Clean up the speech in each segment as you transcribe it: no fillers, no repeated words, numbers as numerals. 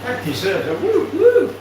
That deserves a woo woo.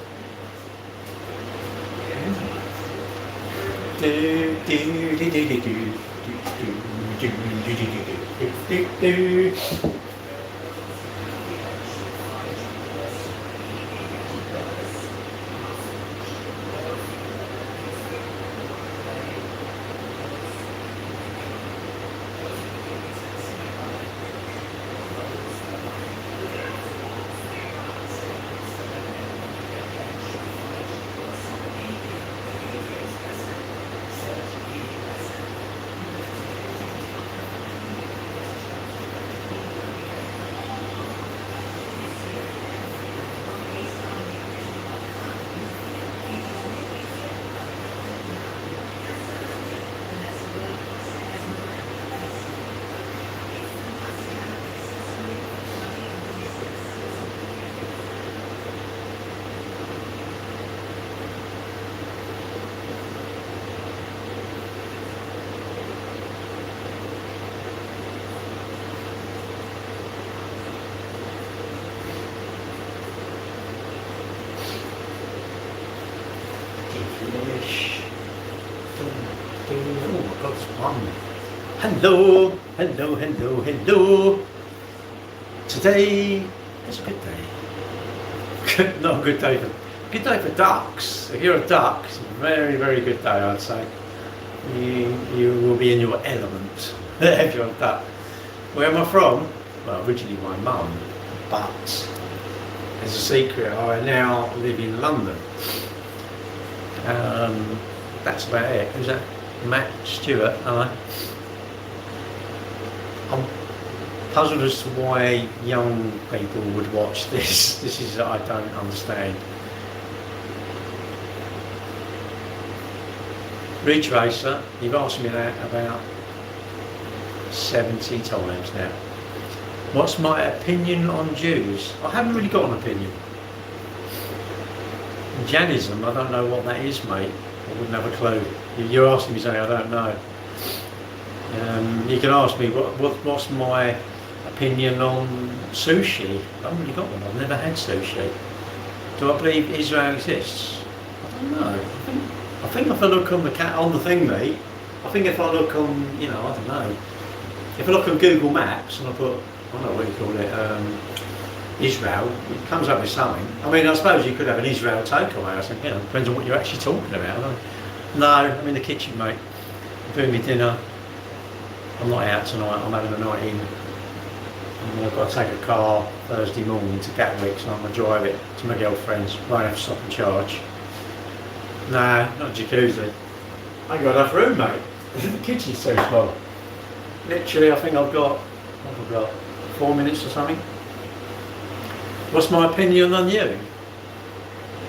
Oh, God's one. Hello, hello, hello, hello. Today is a good day. Not a good day for ducks. If you're a duck, it's a very, very good day, I'd say. You will be in your element if you're a duck. Where am I from? Well, originally my mum, but as a secret, I now live in London. That's about it. Is that Matt Stewart? I'm puzzled as to why young people would watch this. This is I don't understand. Ridge Racer, you've asked me that about 70 times now. What's my opinion on Jews? I haven't really got an opinion. Jainism, I don't know what that is, mate. I wouldn't have a clue. You're asking me something I don't know. You can ask me what's my opinion on sushi. I haven't really got one. I've never had sushi. Do I believe Israel exists? I don't know. I think if I look on the thing, mate. I think if I look on, I don't know. If I look on Google Maps and I put, I don't know what you call it, Israel, it comes up with something. I mean, I suppose you could have an Israel takeaway or something. Depends on what you're actually talking about. No, I'm in the kitchen, mate. I'm doing my dinner. I'm not out tonight. I'm having a night in. And I've got to take a car Thursday morning to Gatwick, so I'm going to drive it to my girlfriend's. Won't have to stop and charge. Nah, not a jacuzzi. I ain't got enough room, mate. The kitchen's so small. Literally, I think I've got 4 minutes or something. What's my opinion on you?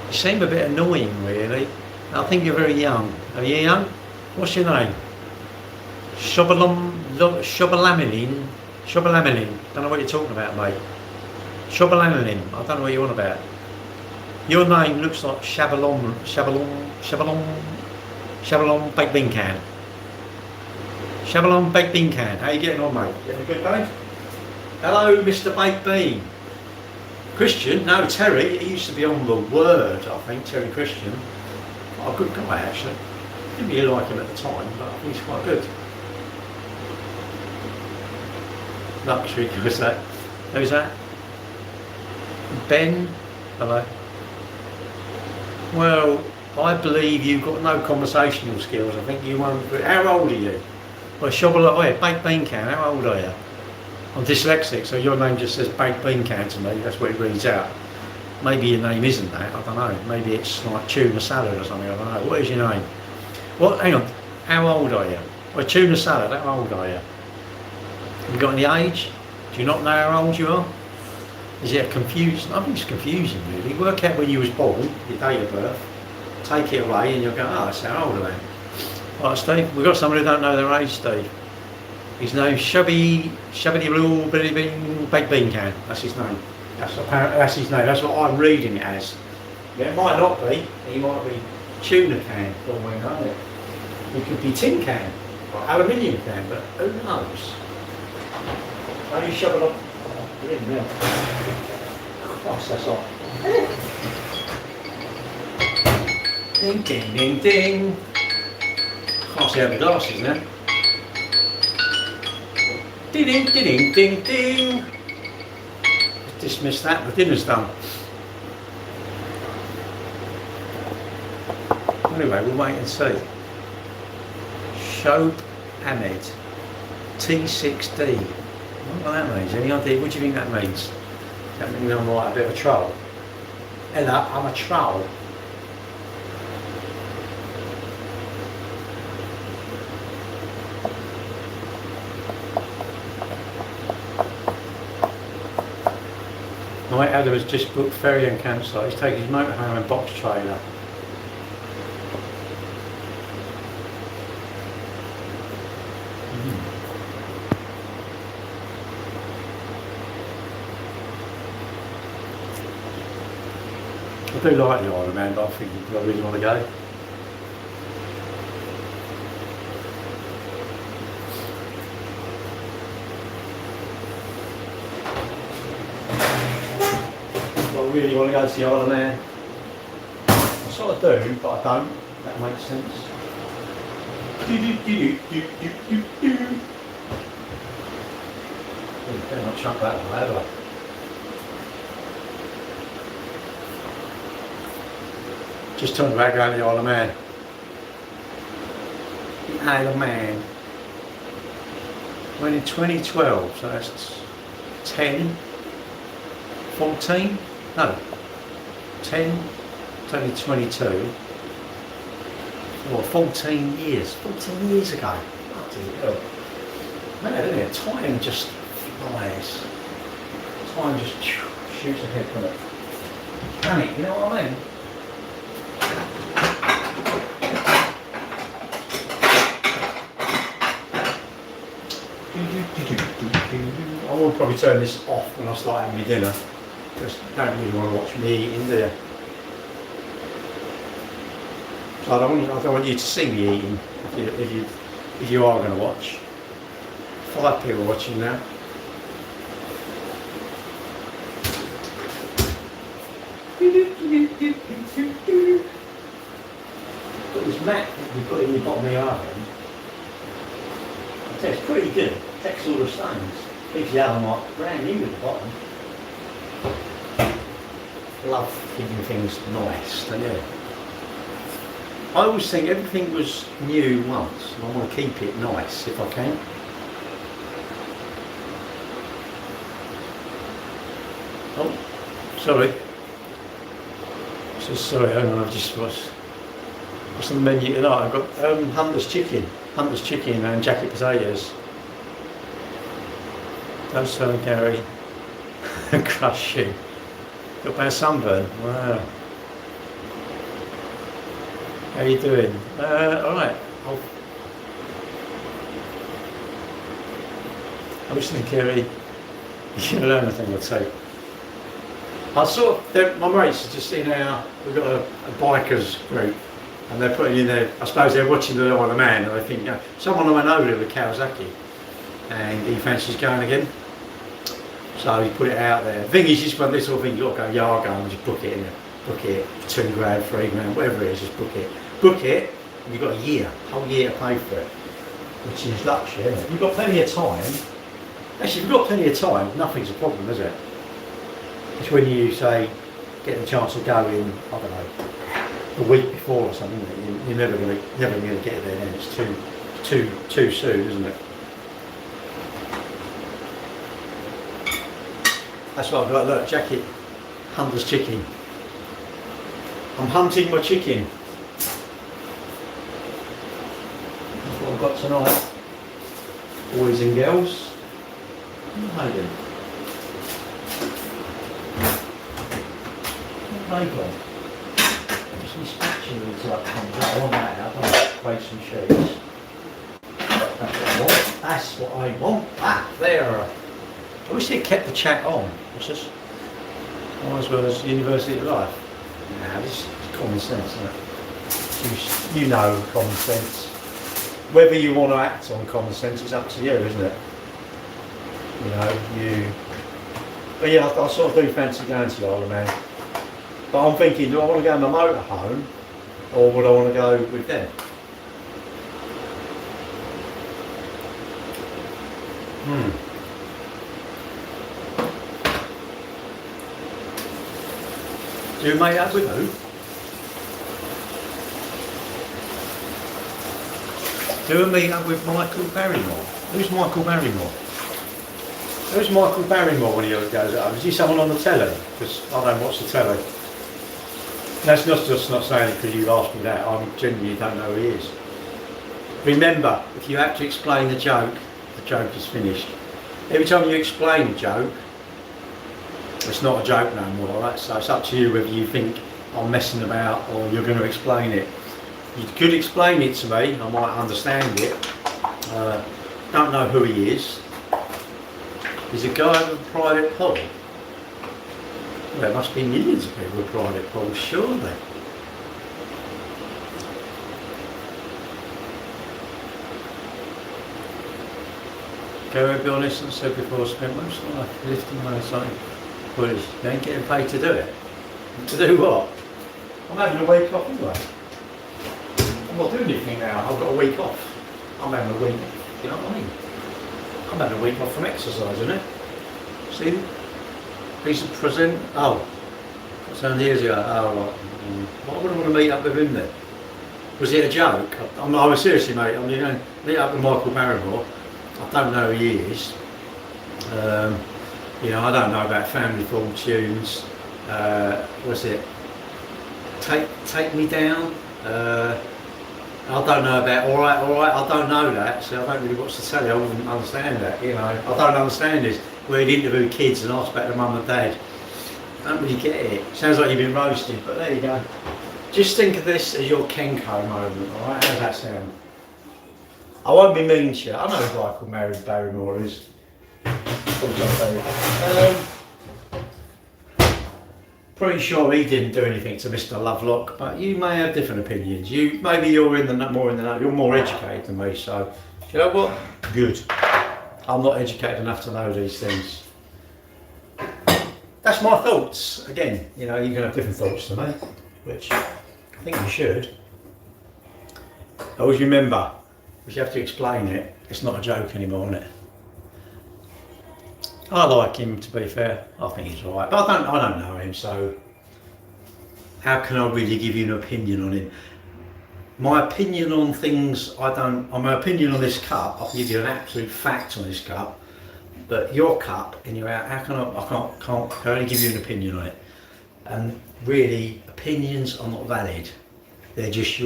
You seem a bit annoying, really. I think you're very young. Are you young? What's your name? Shobalamelin. Don't know what you're talking about, mate. Shobalamelin. I don't know what you're on about. Your name looks like Shabalom Baked Bean Can. Shabalom Baked Bean Can. How you getting on, mate? You having a good day? Hello, Mr. Baked Bean. Christian? No, Terry. He used to be on The Word, I think, Terry Christian. Quite a good guy, actually. Didn't really like him at the time, but I think he's quite good. Luxury, who's that? Who's that? Ben? Hello. Well, I believe you've got no conversational skills. I think you won't. How old are you? Well, Baked Bean Can. How old are you? I'm dyslexic, so your name just says Baked Bean Can to me. That's what it reads out. Maybe your name isn't that. I don't know. Maybe it's like tuna salad or something. I don't know. What is your name? What? Hang on. How old are you? Well, tuna salad. How old are you? Have you got any age? Do you not know how old you are? Is it confusing? I think it's confusing, really. Work out when you was born, your date of birth, take it away, and you'll go, oh, that's how old I am. Right, Steve, we've got somebody who don't know their age, Steve. His name's Shabby Blue Baked Bean Can. That's his name. That's his name. That's what I'm reading it as. Yeah, it might not be. He might be tuna can, for all we know. It could be tin can, or aluminium can, but who knows? How do you shove it up? Cross, that's all. Ding, ding, ding, ding. Can't see over the glasses now. Ding, ding, ding, ding, ding. Dismiss that, the dinner's done. Anyway, we'll wait and see. Shob Ahmed, T6D. What that means? Any idea? What do you think that means? Does that mean I'm like a bit of a troll? Ella, I'm a troll. My mate Adam has just booked ferry and campsite. He's taking his motorhome and box trailer. I do like the Isle of Man, but I think I really want to go. I really want to go to the Isle of Man. I sort of do, but I don't. That makes sense. Better not chuck that one, have I? Just talking about going to the Isle of Man. The Isle of Man. Went in 2012, so that's 10, 14, no, 10, 2022, or 14 years ago. Bloody hell. Man, isn't it? Time just flies. Time just shoots ahead from it. Can it, you know what I mean? will probably turn this off when I start having my dinner, because I don't really want to watch me eating, do you? So I don't want you to see me eating if you are going to watch. 5 people watching now. Got this mat that you put in the bottom of the oven. It's pretty good. It takes all the stains. Keeps the oven like brand new at the bottom. Love keeping things nice, don't you? I always think everything was new once, and I want to keep it nice if I can. Oh, sorry. So sorry, hang on, I've just watched. What's on the menu tonight? I've got Hunter's chicken and jacket potatoes. Toast salad, Gary, crush you. Got about sunburn. Wow. How you doing? All right. I was thinking, Gary, you can learn a thing or two. I saw my mates are just in our. We've got a bikers group. And they're putting in there, I suppose they're watching the Isle of Man, and they think, you know, someone I went over there with Kawasaki, and he fancies going again. So he put it out there. The thing is, just one little thing, you've got to go Yargo and just book it in there. Book it, £2 grand, £3 grand, whatever it is, just book it. Book it, and you've got a whole year to pay for it, which is luxury, isn't it? You've got plenty of time. Actually, if you've got plenty of time, nothing's a problem, is it? It's when you say, get the chance to go in, I don't know, a week before or something, you're never going to get there then. It's too soon, isn't it? That's what I've got. Look, jacket, Hunter's chicken. I'm hunting my chicken. That's what I've got tonight. Boys and girls. What are they doing? What have they got? Some spatula until that comes out. I want that out. I want to play some sheets. That's what I want. That's what I want. Ah, there. I wish they kept the chat on. What's this? As well as University of Life. Nah, this is common sense, isn't it? You know common sense. Whether you want to act on common sense is up to you, isn't it? You know, But yeah, I sort of do fancy going to the Isle of Man. But I'm thinking, do I want to go in my motorhome, or would I want to go with them? Do you mate up with who? Do a meet up with Michael Barrymore. Who's Michael Barrymore? Who's Michael Barrymore when he goes up? Is he someone on the telly? Because I don't watch the telly. That's not just not saying it because you've asked me that. I genuinely don't know who he is. Remember, if you have to explain the joke is finished. Every time you explain a joke, it's not a joke no more, right? So it's up to you whether you think I'm messing about or you're going to explain it. You could explain it to me, I might understand it. Don't know who he is. He's a guy with a private pool. Well, there must be millions of people with private pools, surely. Go be honest, and said before, I spent most of my life lifting my something. Well, you ain't getting paid to do it. To do what? I'm having a week off anyway. I'm not doing anything now, I've got a week off. I'm having a week, you know what I mean? I'm having a week off from exercise, isn't it? See? Piece of present. Oh. What's down here? Oh, right. Why would I want to meet up with him then? Was it a joke? I was seriously, mate. I'm going to meet up with Michael Barrymore. I don't know who he is. You know, I don't know about Family Fortunes. What's it? Take Me Down. I don't know about All Right. I don't know that. So I don't really watch the telly. I wouldn't understand that. You know, I don't understand this. Where he'd interview kids and ask about their mum and dad. I don't really get it. Sounds like you've been roasted, but there you go. Just think of this as your Kenko moment, alright? How does that sound? I won't be mean to you. I know who Michael Barrymore is. Pretty sure he didn't do anything to Mr. Lovelock, but you may have different opinions. Maybe you're more in the know. You're more educated than me, so you know what? Good. I'm not educated enough to know these things. That's my thoughts. Again, you know, you can have different thoughts to me, which I think you should. Always remember, if you have to explain it, it's not a joke anymore, isn't it? I like him, to be fair. I think he's right, but I don't know him, so how can I really give you an opinion on him? My opinion on things, my opinion on this cup, I can give you an absolute fact on this cup, but your cup and your out, how can I can't only give you an opinion on it. And really, opinions are not valid. They're just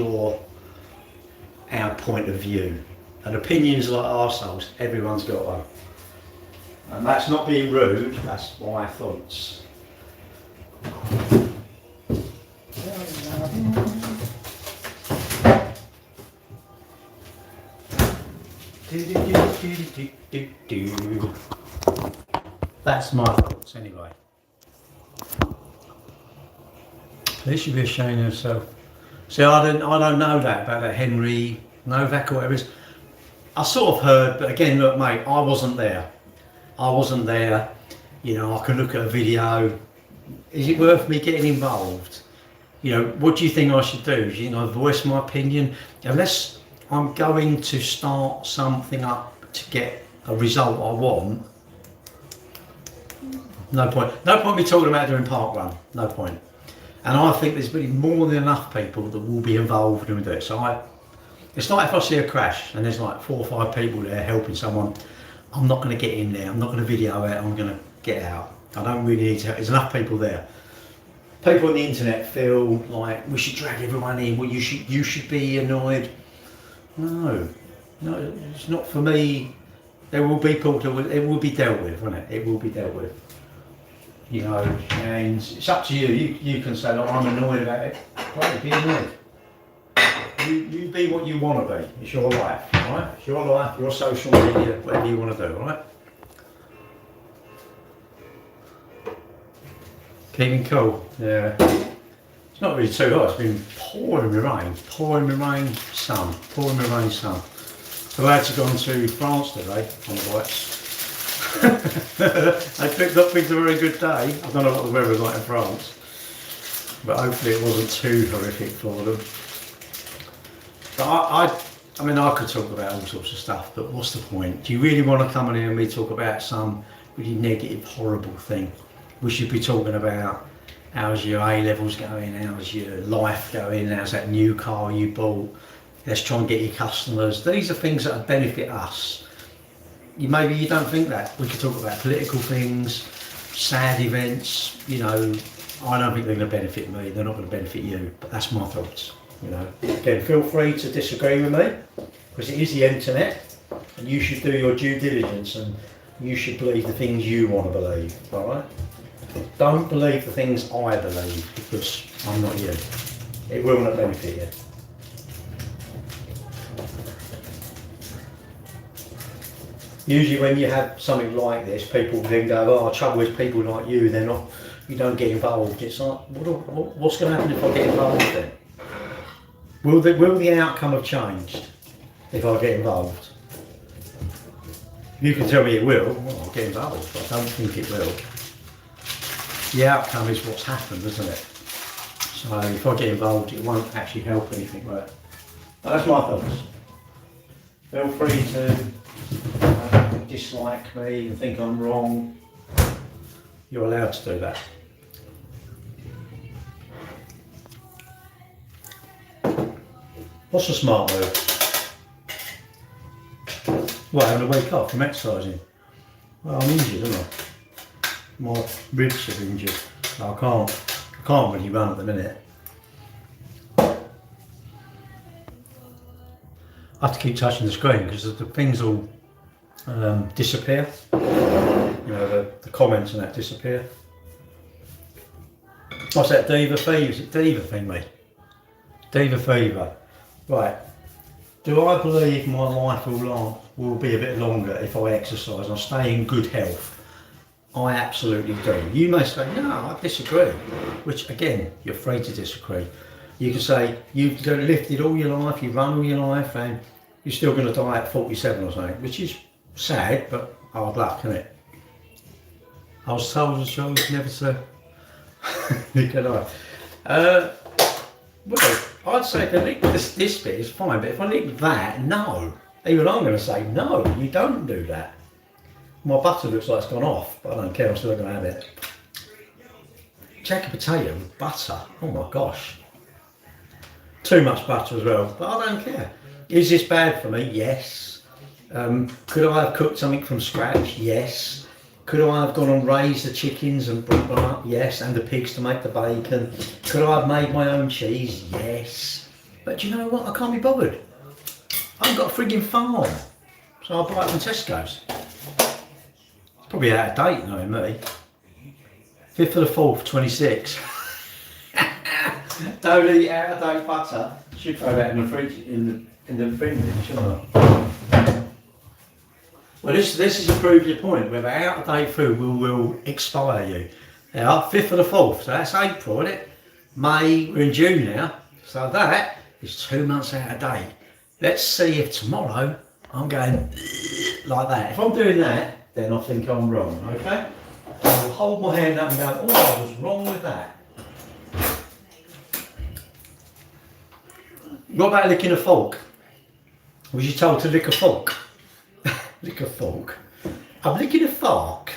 our point of view. And opinions are like arseholes, everyone's got one. And that's not being rude, that's my thoughts. That's my thoughts anyway. They should be ashamed of themselves. See, I don't know that about that Henry Novak or whatever it is. I sort of heard, but again, look, mate, I wasn't there. You know, I can look at a video. Is it worth me getting involved? You know, what do you think I should do? Do you think I voice my opinion? Unless I'm going to start something up to get a result I want, no point. No point me talking about doing parkrun. No point. And I think there's really more than enough people that will be involved and do it. So it's like if I see a crash and there's like 4 or 5 people there helping someone, I'm not going to get in there. I'm not going to video it. I'm going to get out. I don't really need to. There's enough people there. People on the internet feel like we should drag everyone in. Well, you should be annoyed. No, it's not for me. There will be people it will be dealt with, won't it? It will be dealt with. You know, and it's up to you. You can say, "Look, I'm annoyed about it." Right, be annoyed. You be what you want to be. It's your life, right? It's your life, your social media, whatever you want to do, right? Keeping cool. Yeah. It's not really too hot. It's been pouring with rain, sun. So I had to go to France today on the bikes. I picked up a very good day. I don't know what the weather's like in France, but hopefully it wasn't too horrific for them. But I mean, I could talk about all sorts of stuff, but what's the point? Do you really want to come in here and me talk about some really negative, horrible thing? We should be talking about how's your A-levels going, how's your life going, how's that new car you bought, let's try and get your customers. These are things that benefit us. Maybe you don't think that. We could talk about political things, sad events, you know. I don't think they're going to benefit me, they're not going to benefit you, but that's my thoughts. You know, again, feel free to disagree with me, because it is the internet, and you should do your due diligence, and you should believe the things you want to believe. All right? Don't believe the things I believe, because I'm not you. It will not benefit you. Usually, when you have something like this, people then go, "Oh, trouble is people like you. They're not. You don't get involved." It's like, what's going to happen if I get involved then? Will the outcome have changed if I get involved? You can tell me it will. Well, I'll get involved, but I don't think it will. The outcome is what's happened, isn't it? So if I get involved, it won't actually help anything, right? But that's my thoughts. Feel free to dislike me and think I'm wrong. You're allowed to do that. What's a smart move? Well, having a week off from exercising. Well, I'm injured, aren't I? My ribs are injured. So I can't really run at the minute. I have to keep touching the screen because the things all disappear. You know, the comments and that disappear. What's that, Diva Fever? Is it Diva thing, mate? Diva Fever. Right. Do I believe my life will be a bit longer if I exercise and I stay in good health? I absolutely do. You may say, no, I disagree, which again, you're free to disagree. You can say, you've lifted all your life, you've run all your life, and you're still going to die at 47 or something, which is sad, but hard luck, isn't it? I was told as well never to lick a knife. Well, I'd say to lick this bit is fine, but if I lick that, no. Even I'm going to say, no, you don't do that. My butter looks like it's gone off, but I don't care, I'm still going to have it. Jacket potato with butter, oh my gosh. Too much butter as well, but I don't care. Is this bad for me? Yes. Could I have cooked something from scratch? Yes. Could I have gone and raised the chickens and brought them up? Yes. And the pigs to make the bacon? Could I have made my own cheese? Yes. But do you know what? I can't be bothered. I've got a frigging farm, so I'll buy it from Tesco's. It's probably out of date knowing me. 5th of the 4th, 26. Don't eat out of date butter. Should throw that in the fridge, in the bin, shouldn't I? Well, this is to prove your point. Whether out of date food will expire you. Now, 5th of the 4th, so that's April, isn't it? May, we're in June now, so that is 2 months out of date. Let's see if tomorrow I'm going like that. If I'm doing that, then I think I'm wrong, okay? I'll hold my hand up and go, oh, I was wrong with that. What about licking a fork? Was you told to lick a fork? Lick a fork. I'm licking a fork.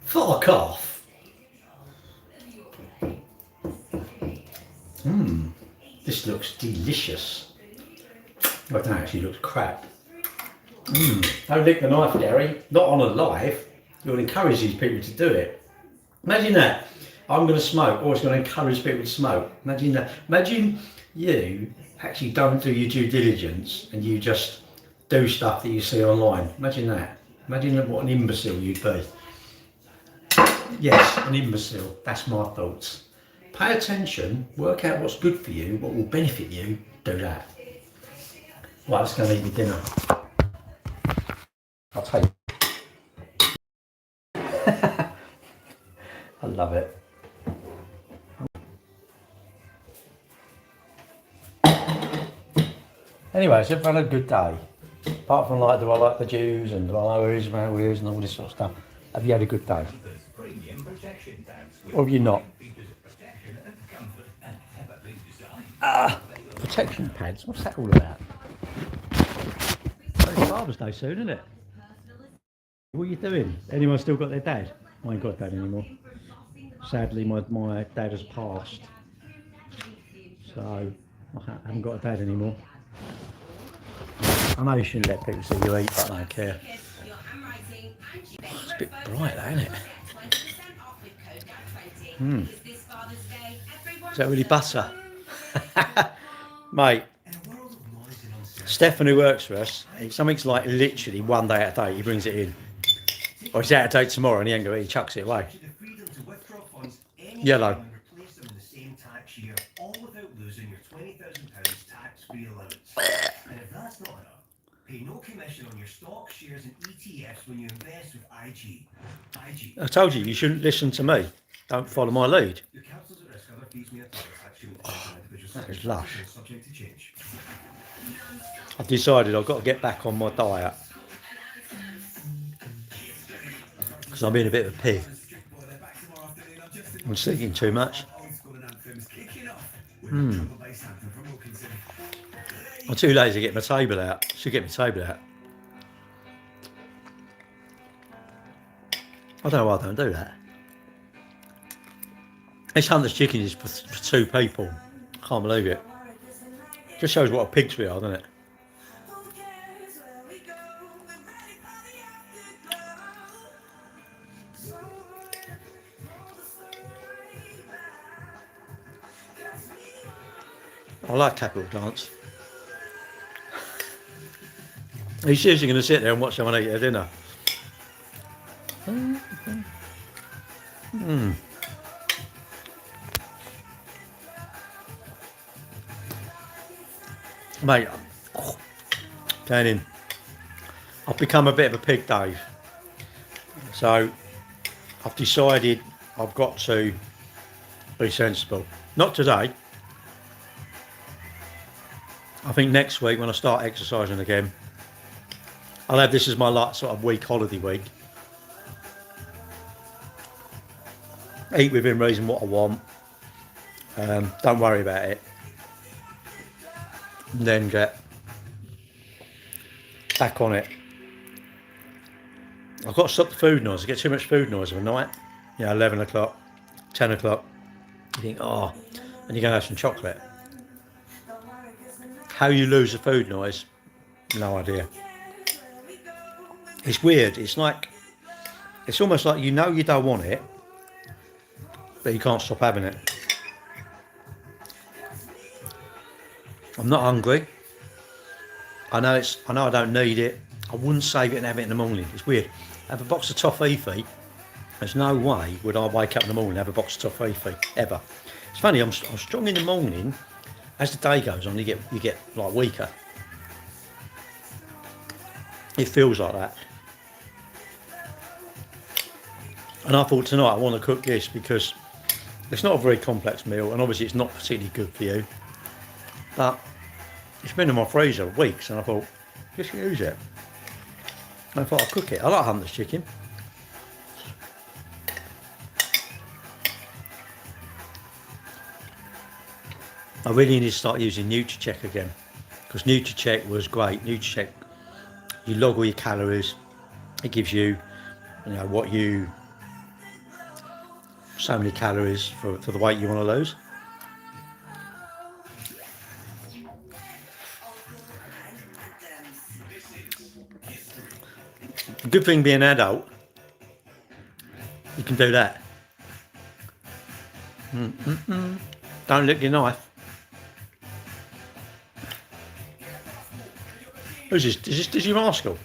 Fork off. This looks delicious. Well, that actually looks crap. Don't lick the knife, Gary. Not on a live. You'll encourage these people to do it. Imagine that. I'm going to smoke, or it's going to encourage people to smoke. Imagine that. Imagine you actually don't do your due diligence and you just do stuff that you see online. Imagine that. Imagine what an imbecile you'd be. Yes, an imbecile. That's my thoughts. Pay attention, work out what's good for you, what will benefit you, do that. Right, let's go and eat my dinner. I'll take it. I love it. Anyway, so I've had a good day. Apart from like, do I like the Jews and do I know who is and all this sort of stuff. Have you had a good day? Or have you not? Protection pads, what's that all about? It's Father's Day soon, isn't it? What are you doing? Anyone still got their dad? I ain't got a dad anymore. Sadly, my dad has passed. So, I haven't got a dad anymore. I know you shouldn't let people see you eat, but I don't care. It's a bit bright, though, isn't it? Is that really butter? Mate, Stefan, who works for us, if something's like literally one day out of date, he brings it in. Or it's out of date tomorrow and he ain't got it, he chucks it away. Yellow. And if that's not enough, pay no commission on your stocks, shares and ETFs when you invest with IG. I told you, you shouldn't listen to me. Don't follow my lead. That is lush. I've decided I've got to get back on my diet. Because I'm being a bit of a pig. I'm just eating too much. I'm too lazy to get my table out. Should get my table out. I don't know why I don't do that. This Hunter's Chicken is for 2 people. Can't believe it. Just shows what a pigs we are, doesn't it? I like Capital Dance. Are you seriously going to sit there and watch someone eat their dinner? Mate, going in. I've become a bit of a pig, Dave. So, I've decided I've got to be sensible. Not today. I think next week when I start exercising again, I'll have this as my like sort of week, holiday week. Eat within reason what I want. Don't worry about it. And then get back on it. I've got to stop the food noise. I get too much food noise of a night. 11 o'clock, 10 o'clock. You think, oh, and you're going to have some chocolate. How you lose the food noise, no idea. It's weird. It's almost like you know you don't want it, but you can't stop having it. I'm not hungry. I know I don't need it. I wouldn't save it and have it in the morning. It's weird. Have a box of toffee. There's no way would I wake up in the morning and have a box of toffee ever. It's funny. I'm strong in the morning. As the day goes on, you get like weaker. It feels like that. And I thought tonight I want to cook this because it's not a very complex meal, and obviously it's not particularly good for you. But it's been in my freezer weeks, and I thought just use it. And I thought I'd cook it. I like Hunter's chicken. I really need to start using Nutricheck again, because Nutricheck was great. Nutricheck, you log all your calories. It gives you, so many calories for the weight you want to lose. The good thing being an adult, you can do that. Don't lick your knife. Who's this? Is this Dizzy Rascal?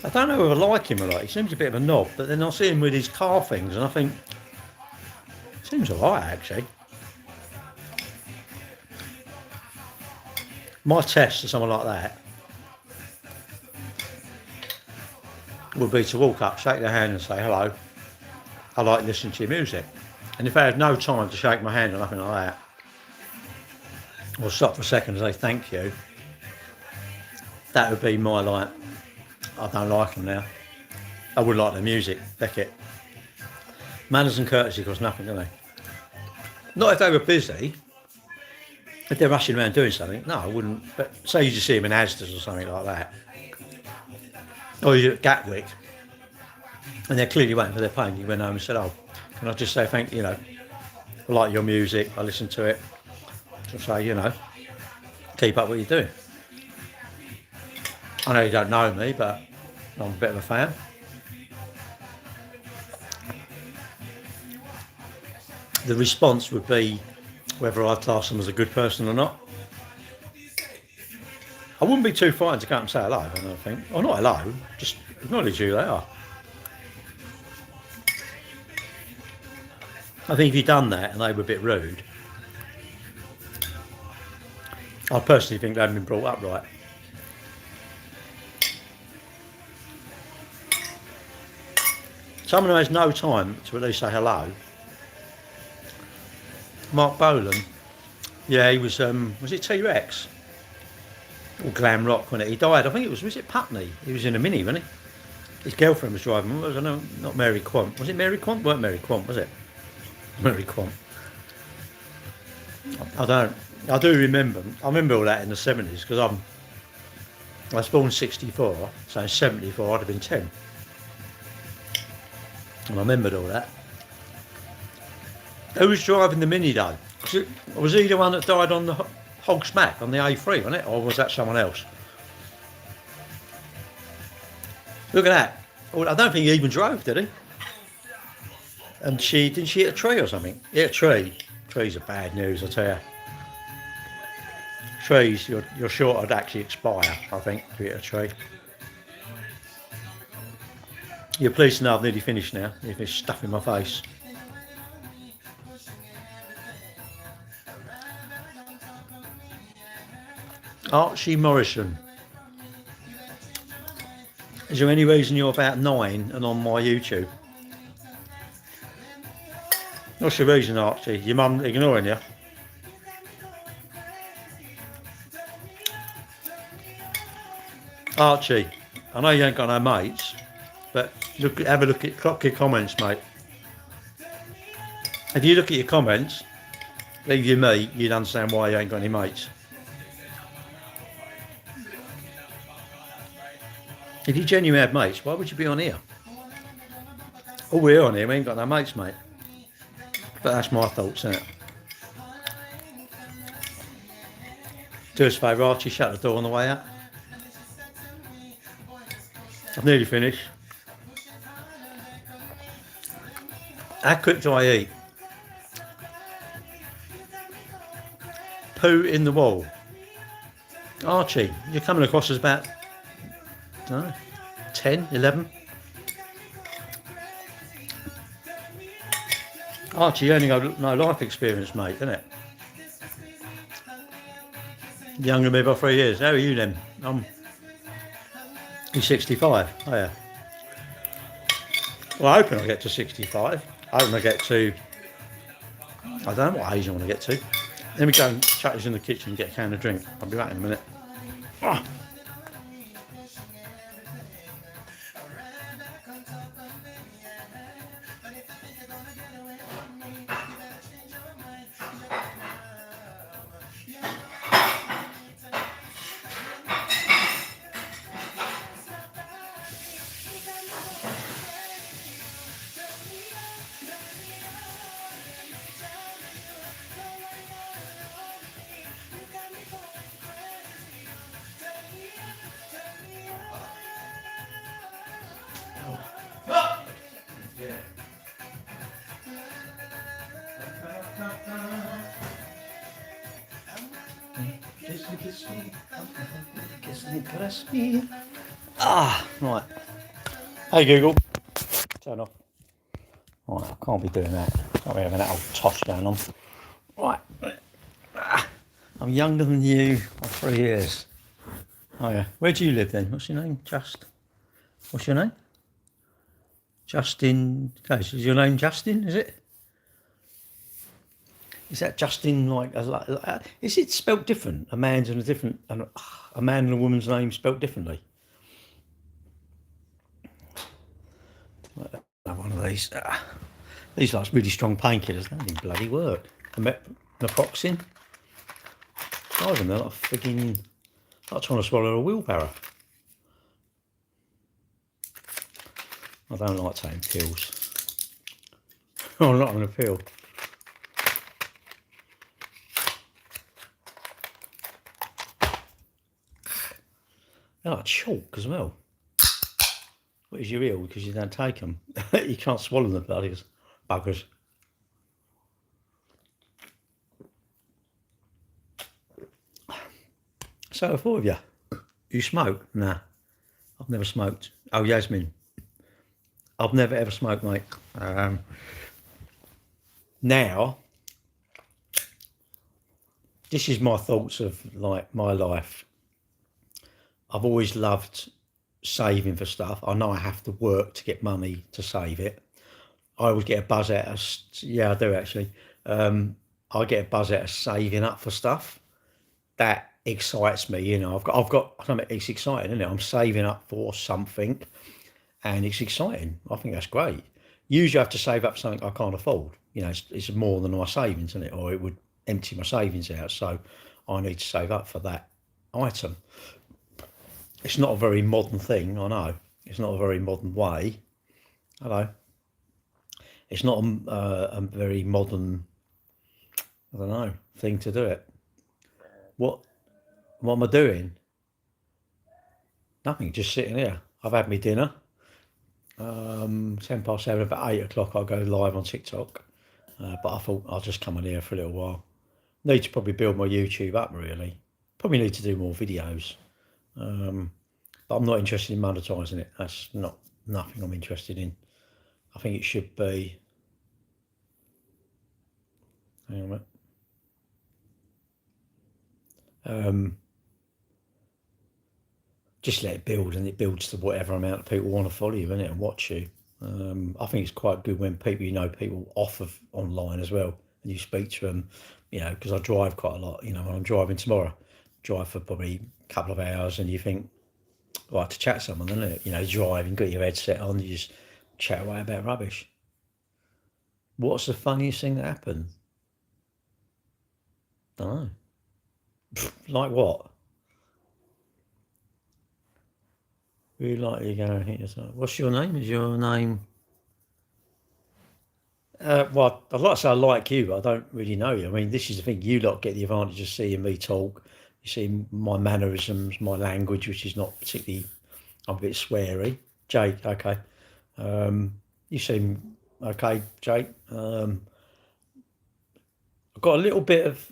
I don't know if I like him or not. He seems a bit of a knob, but then I see him with his car things and I think, seems alright actually. My test to someone like that would be to walk up, shake their hand and say, hello, I like listening to your music. And if I had no time to shake my hand or nothing like that, or stop for a second and say thank you, that would be my like, I don't like them now. I would like the music, Beckett. Manners and courtesy cost nothing, do they? Not if they were busy. If they're rushing around doing something, no, I wouldn't. But say you just see them in Asda's or something like that. Or you're at Gatwick, and they're clearly waiting for their plane. You went home and said, oh, can I just say thank you, I like your music, I listen to it. Just say, keep up what you're doing. I know you don't know me, but I'm a bit of a fan. The response would be whether I class them as a good person or not. I wouldn't be too frightened to go up and say hello, I don't think. Or not hello, just acknowledge who they are. I think if you'd done that and they were a bit rude, I personally think they haven't been brought up right. Someone who has no time to at least say hello. Mark Bolan. Yeah, he was it T-Rex? Or Glam Rock when he died. I think it was it Putney? He was in a Mini, wasn't he? His girlfriend was driving. I know, not Mary Quant. Was it Mary Quant? Weren't Mary Quant, was it? Mary Quant. I do remember. I remember all that in the 70s because I was born in 64, so in 74 I'd have been 10. And I remembered all that. Who was driving the Mini though? Was he the one that died on the Hog Smack on the A3, wasn't it? Or was that someone else? Look at that. Well, I don't think he even drove, did he? And didn't she hit a tree or something? Hit a tree. Trees are bad news, I tell you. Trees, you're sure I'd actually expire, I think, to hit a tree. You're pleased to know I've nearly finished now, if it's stuff in my face. Archie Morrison. Is there any reason you're about 9 and on my YouTube? What's the reason, Archie? Your mum ignoring you? Archie, I know you ain't got no mates, but have a look at clock your comments, mate. If you look at your comments, leave you me, you'd understand why you ain't got any mates. If you genuinely had mates, why would you be on here? All we're on here, we ain't got no mates, mate. But that's my thoughts, isn't it? Do us a favour, Archie, shut the door on the way out. I've nearly finished. How quick do I eat? Poo in the wall. Archie, you're coming across as about, I don't know, 10, 11. Archie, you only got no life experience, mate, isn't it? Younger than me by 3 years. How are you then? You're 65. Oh yeah. Well, I hope I get to 65. I hope I get to, I don't know what age I want to get to. Let me go and chuck this in the kitchen and get a can of drink. I'll be back in a minute. Oh. Ah, right. Hey Google, turn off. Right, I can't be doing that. Can't be having that old tosh going on. Right. I'm younger than you by 3 years. Oh yeah. Where do you live then? What's your name? What's your name? Justin. Okay, so is your name Justin? Is it? Is that Justin like? Is it spelt different? A man's and a man and a woman's name spelt differently. One of these. These like really strong painkillers. They don't even bloody work. Naproxen. Five of them. They're like frigging. Like trying to swallow a wheelbarrow. I don't like taking pills. I'm not on a pill. They're like chalk as well. What is your ill because you don't take them? You can't swallow the bloody buggers. So, four of you. You smoke? Nah. I've never smoked. Oh, Yasmin. I've never ever smoked, mate. Now, this is my thoughts of like my life. I've always loved saving for stuff. I know I have to work to get money to save it. I always get a buzz out of, yeah, I do actually. I get a buzz out of saving up for stuff. That excites me, you know. I've got something. It's exciting, isn't it? I'm saving up for something, and it's exciting. I think that's great. Usually, I have to save up for something I can't afford. You know, it's more than my savings, isn't it? Or it would empty my savings out. So I need to save up for that item. It's not a very modern thing, I know. It's not a very modern way. Hello. It's not a very modern, I don't know, thing to do it. What am I doing? Nothing, just sitting here. I've had my dinner. 7:07, about 8 o'clock I'll go live on TikTok. But I thought I'll just come on here for a little while. Need to probably build my YouTube up, really. Probably need to do more videos. But I'm not interested in monetising it. That's nothing I'm interested in. I think it should be. Hang on a minute. just let it build, and it builds to whatever amount of people want to follow you, innit, and watch you. I think it's quite good when people off of online as well, and you speak to them, because I drive quite a lot. When I'm driving tomorrow, drive for probably a couple of hours, and you think, I like to chat to someone, isn't it? Driving, got your headset on, you just chat away about rubbish. What's the funniest thing that happened? Don't know. Like what? Really likely to go and hit yourself. What's your name? Is your name? Well, I'd like to say I like you, but I don't really know you. I mean, this is the thing. You lot get the advantage of seeing me talk. You see my mannerisms, my language, which is not particularly. I'm a bit sweary. Jake, okay. You seem okay, Jake. I've got a little bit of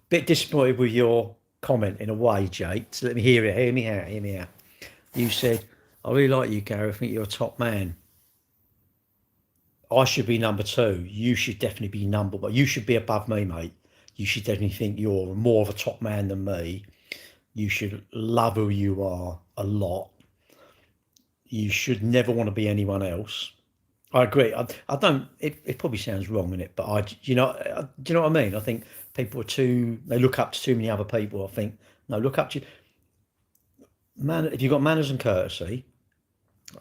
bit disappointed with your comment in a way, Jake. So let me hear it. Hear me out. You said, I really like you, Gary. I think you're a top man. I should be number 2. You should definitely be number 1. You should be above me, mate. You should definitely think you're more of a top man than me. You should love who you are a lot. You should never want to be anyone else. I agree. I don't. It probably sounds wrong, innit? But do you know what I mean? I think people they look up to too many other people. I think no, look up to man. If you've got manners and courtesy,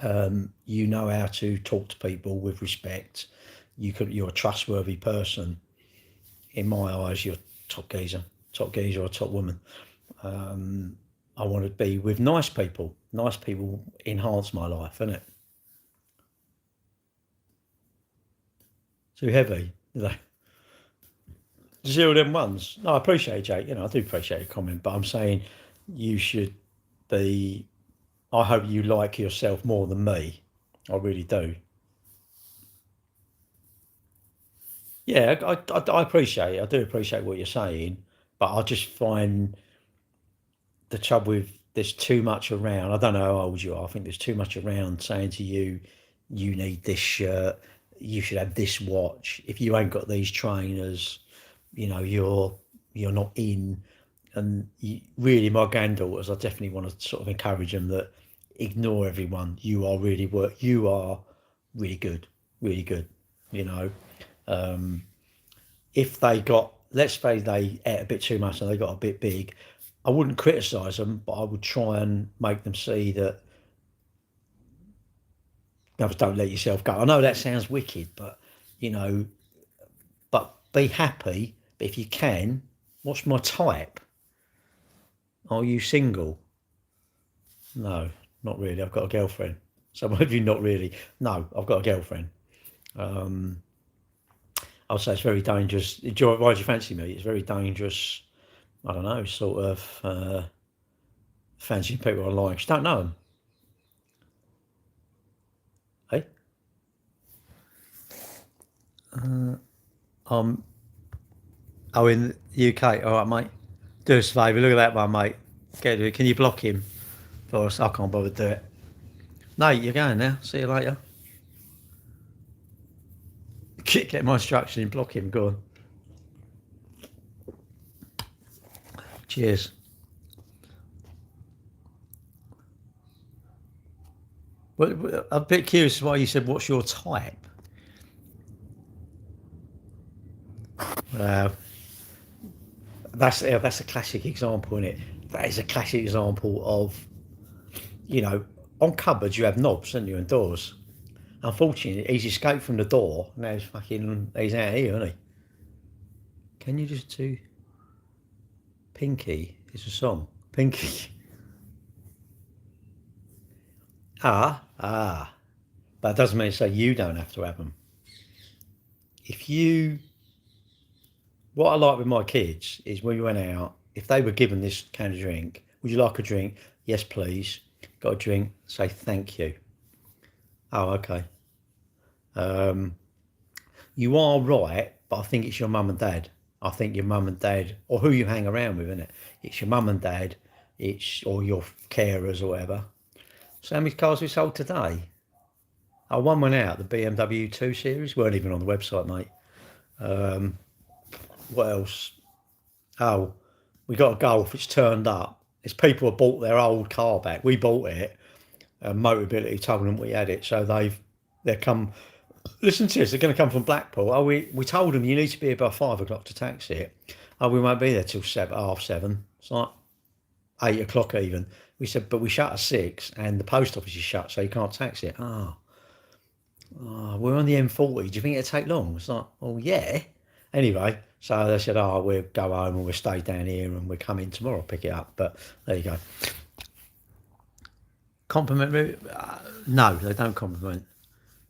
you know how to talk to people with respect. You're a trustworthy person. In my eyes, you're top geezer or top woman. I want to be with nice people. Nice people enhance my life, innit? Too heavy, Did you see all them ones? No, I appreciate it, Jake. I do appreciate your comment, but I'm saying you should be. I hope you like yourself more than me. I really do. Yeah, I appreciate it. I do appreciate what you're saying, but I just find the trouble with there's too much around. I don't know how old you are. I think there's too much around saying to you, you need this shirt, you should have this watch. If you ain't got these trainers, you're not in. And really, my granddaughters, I definitely want to sort of encourage them that ignore everyone. You are really good, really good. If they got, let's say they ate a bit too much and they got a bit big, I wouldn't criticise them, but I would try and make them see that don't let yourself go. I know that sounds wicked, but but be happy. But if you can, what's my type? Are you single? No, not really. I've got a girlfriend. Some of you, not really. No, I've got a girlfriend. I'll say it's very dangerous. Why do you fancy me? It's very dangerous. I don't know, sort of fancying people online. You don't know them. Hey? In the UK. All right, mate. Do us a favour. Look at that one, mate. Can you block him for us? I can't bother to do it. Nate, you're going now. See you later. Get my instruction and block him. Go on. Cheers. Well, I'm a bit curious why you said, what's your type? That's a classic example, isn't it? That is a classic example of, on cupboards you have knobs, don't you, and doors. Unfortunately, he's escaped from the door. Now he's out here, isn't he? Can you just do Pinky? It's a song. Pinky. But it doesn't mean to say you don't have to have them. What I like with my kids is when we went out, if they were given this kind of drink, would you like a drink? Yes, please. Got a drink? Say thank you. Oh, okay. You are right, but I think it's your mum and dad. I think your mum and dad, or who you hang around with, isn't it? It's your mum and dad, or your carers or whatever. So how many cars we sold today? Oh, one went out, the BMW 2 Series. Weren't even on the website, mate. What else? Oh, we got a Golf. It's turned up. It's people who bought their old car back. We bought it. Motability told them we had it, so they come. Listen to this. They're going to come from Blackpool. Oh, we told them you need to be here by 5 o'clock to taxi it. Oh, we won't be there till 7:30. It's like 8 o'clock even. We said, but we shut at 6, and the post office is shut, so you can't taxi it. We're on the M40. Do you think it'd take long? It's like, well, yeah. Anyway, so they said, we'll go home and we'll stay down here and we'll come in tomorrow, pick it up. But there you go. Compliment? No, they don't compliment.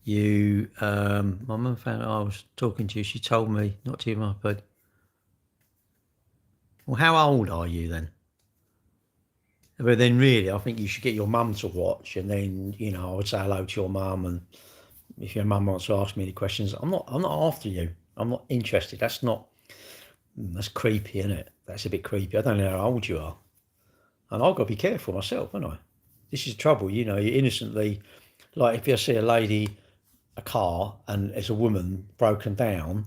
You, my mum found out I was talking to you. She told me not to give my bed. Well, how old are you then? But then really, I think you should get your mum to watch, and then, I would say hello to your mum, and if your mum wants to ask me any questions, I'm not after you. I'm not interested. That's creepy, isn't it? That's a bit creepy. I don't know how old you are. And I've got to be careful myself, haven't I? This is trouble, you innocently, like if you see a lady, a car, and it's a woman broken down,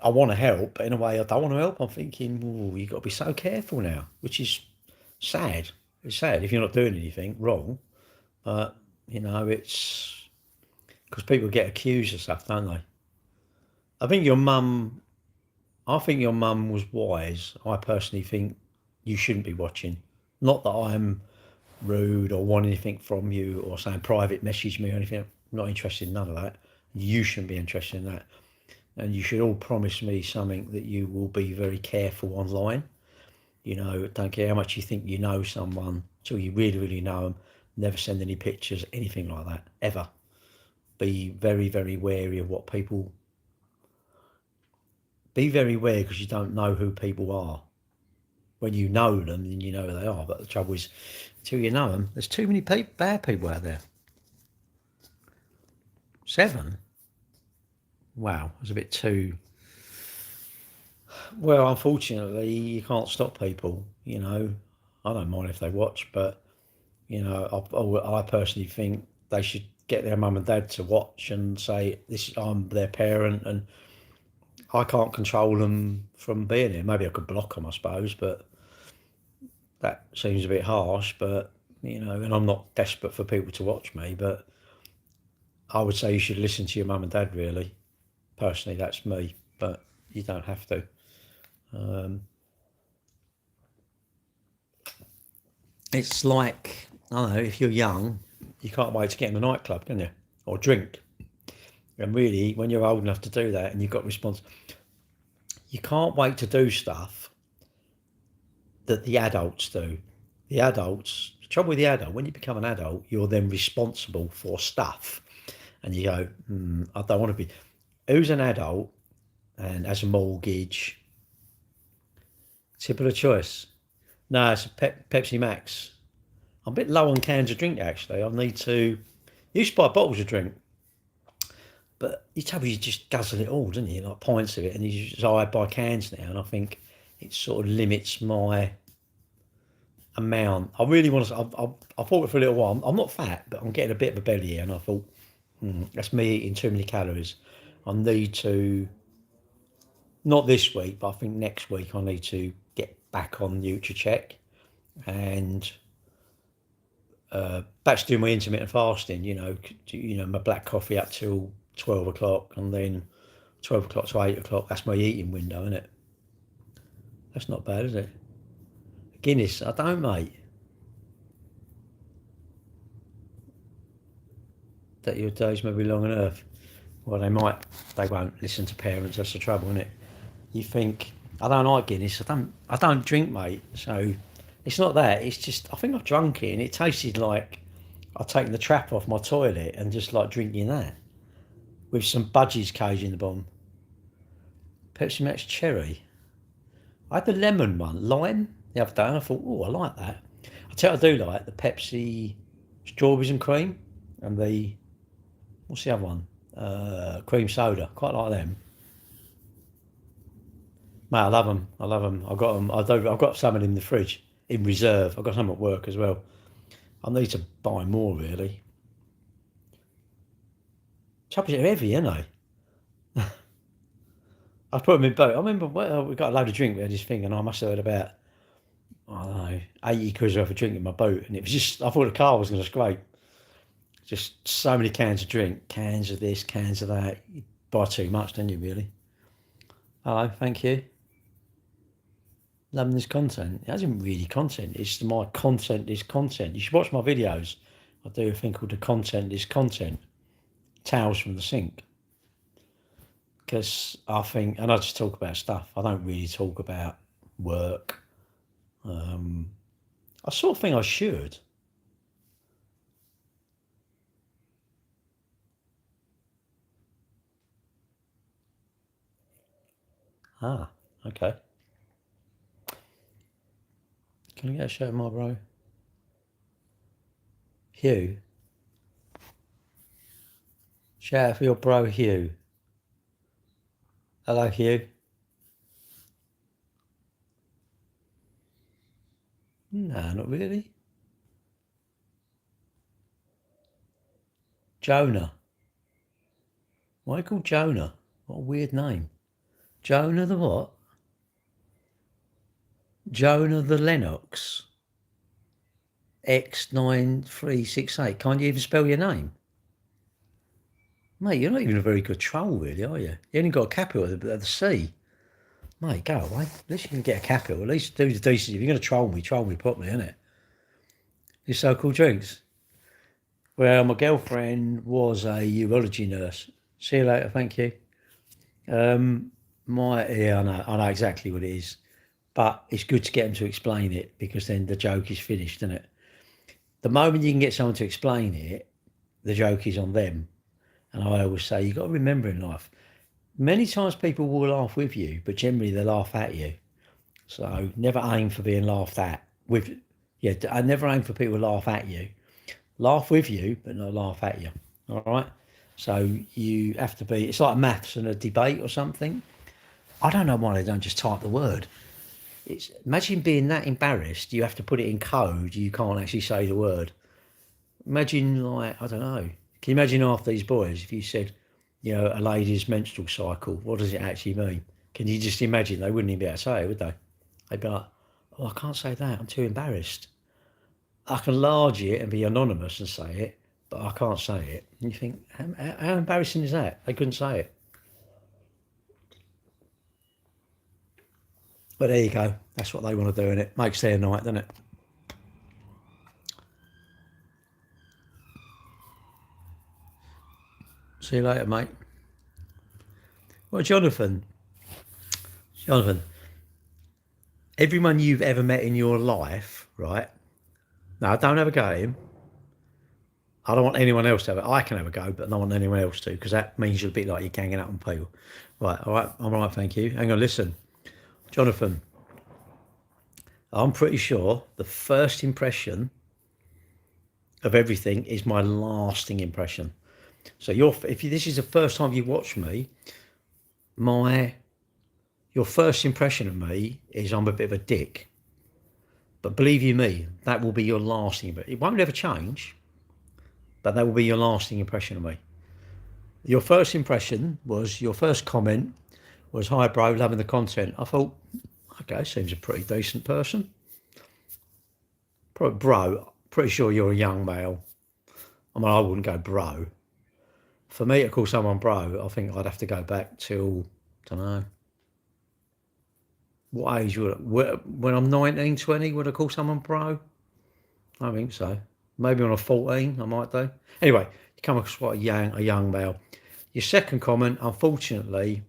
I want to help, but in a way I don't want to help. I'm thinking, you've got to be so careful now, which is sad. It's sad if you're not doing anything wrong, but, it's because people get accused of stuff, don't they? I think your mum was wise. I personally think you shouldn't be watching. Not that I'm rude or want anything from you or saying private message me or anything. I'm not interested in none of that. You shouldn't be interested in that. And you should all promise me something that you will be very careful online. Don't care how much you think you know someone until you really, really know them. Never send any pictures, anything like that, ever. Be very, very wary of what people... Be very wary because you don't know who people are. When you know them, then you know who they are. But the trouble is, until you know them, there's too many bad people out there. 7? Wow, it was a bit too... Well, unfortunately, you can't stop people, I don't mind if they watch, but, I personally think they should get their mum and dad to watch and say, I'm their parent, and I can't control them from being here. Maybe I could block them, I suppose, but that seems a bit harsh, but, and I'm not desperate for people to watch me, but I would say you should listen to your mum and dad, really. Personally, that's me, but you don't have to. It's like, I don't know, if you're young, you can't wait to get in a nightclub, can you? Or drink. And really, when you're old enough to do that and you've got response, you can't wait to do stuff that the adults do. The trouble with the adult, when you become an adult, you're then responsible for stuff. And you go, I don't want to be. Who's an adult and has a mortgage? Simple choice. No, it's a Pepsi Max. I'm a bit low on cans of drink, actually. I need to... used to buy bottles of drink. But you just guzzle it all, don't you? Like pints of it. And so I buy cans now, and I think it sort of limits my amount. I really want to... I thought it for a little while. I'm not fat, but I'm getting a bit of a belly here. And I thought, that's me eating too many calories. I need to... Not this week, but I think next week I need to get back on NutriCheck and back to doing my intermittent fasting, my black coffee up till 12 o'clock, and then 12 o'clock to 8 o'clock, that's my eating window, isn't it? That's not bad, is it? Guinness, I don't, mate. That your days may be long on earth. Well, they won't listen to parents, that's the trouble, isn't it? You think, I don't like Guinness, I don't drink, mate, so it's not that, it's just, I think I've drunk it and it tasted like I've taken the trap off my toilet and just like drinking that with some Budgies cage in the bottom. Pepsi Max Cherry. I had the lemon one, lime, the other day, and I thought, I like that. I tell you, I do like the Pepsi Strawberries and Cream, and what's the other one? Cream soda, quite like them. Mate, I love them. I've got them. I've got some in the fridge in reserve. I've got some at work as well. I need to buy more, really. Trouble, they're heavy, aren't they? I put them in boat. I remember we got a load of drink. We had this thing, and I must have had about I don't know, 80 quid worth of drink in my boot, and it was just, I thought the car was going to scrape. Just so many cans of drink, cans of this, cans of that. You buy too much, don't you, really? Hello, thank you. Loving this content. It hasn't really content, it's my content is content. You should watch my videos. I do a thing called the content is content. Towels from the sink. Because I think, and I just talk about stuff. I don't really talk about work. I sort of think I should. Ah, okay. Can I get a shout of my bro? Hugh. Shout out for your bro Hugh. Hello, Hugh. No, not really. Jonah. Why called Jonah? What a weird name. Jonah the what? Jonah the Lennox. X9368. Can't you even spell your name? Mate, you're not even a very good troll, really, are you? You only got a capital at the C. Mate, go away. At least you can get a capital. At least do the decent. If you're going to troll me properly, innit? Your so-called drinks. Well, my girlfriend was a urology nurse. See you later, thank you. Yeah, I know exactly what it is. But it's good to get them to explain it, because then the joke is finished, isn't it? The moment you can get someone to explain it, the joke is on them. And I always say, you've got to remember in life, many times people will laugh with you, but generally they laugh at you. So never aim for being laughed at. I never aim for people to laugh at you. Laugh with you, but not laugh at you. All right? So you have to be, it's like maths and a debate or something. I don't know why they don't just type the word. Imagine being that embarrassed, you have to put it in code, you can't actually say the word. Imagine, like, I don't know. Can you imagine half these boys if you said, a lady's menstrual cycle, what does it actually mean? Can you just imagine? They wouldn't even be able to say it, would they? They'd be like, oh, I can't say that, I'm too embarrassed. I can large it and be anonymous and say it, but I can't say it. And you think, how embarrassing is that? They couldn't say it. But there you go. That's what they want to do, and it makes their night, doesn't it? See you later, mate. Well, Jonathan, everyone you've ever met in your life, right? No, don't have a go at him. I don't want anyone else to have it. I can have a go, but I don't want anyone else to, because that means you're a bit like you're ganging up on people. Right, all right, I'm all right, thank you. Hang on, listen. Jonathan, I'm pretty sure the first impression of everything is my lasting impression. So if this is the first time you watch me, your first impression of me is I'm a bit of a dick. But believe you me, that will be your lasting. It won't ever change, but that will be your lasting impression of me. Your first impression was, your first comment was, hi bro, loving the content. I thought, okay, seems a pretty decent person. Bro, pretty sure you're a young male. I mean, I wouldn't go bro. For me to call someone bro, I think I'd have to go back till, I don't know, what age when I'm 19, 20, would I call someone bro? I think so. Maybe when I'm 14, I might do. Anyway, you come across quite a young male. Your second comment, unfortunately,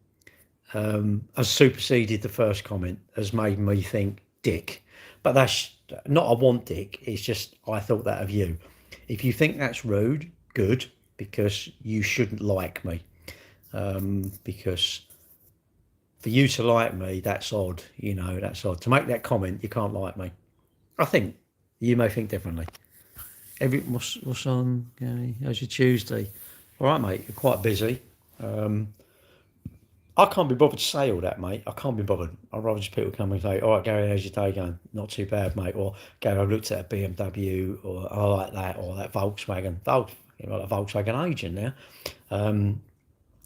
has superseded the first comment, has made me think dick. But that's not I want dick, it's just I thought that of you. If you think that's rude, good, because you shouldn't like me. Because for you to like me, that's odd, that's odd. To make that comment, you can't like me. I think you may think differently. What's on, Gary? How's your Tuesday? All right, mate, you're quite busy. I can't be bothered to say all that, mate. I can't be bothered. I'd rather just people come and say, all right, Gary, how's your day going? Not too bad, mate. Or, Gary, I've looked at a BMW, or I like that, or that Volkswagen. You've got a Volkswagen agent now.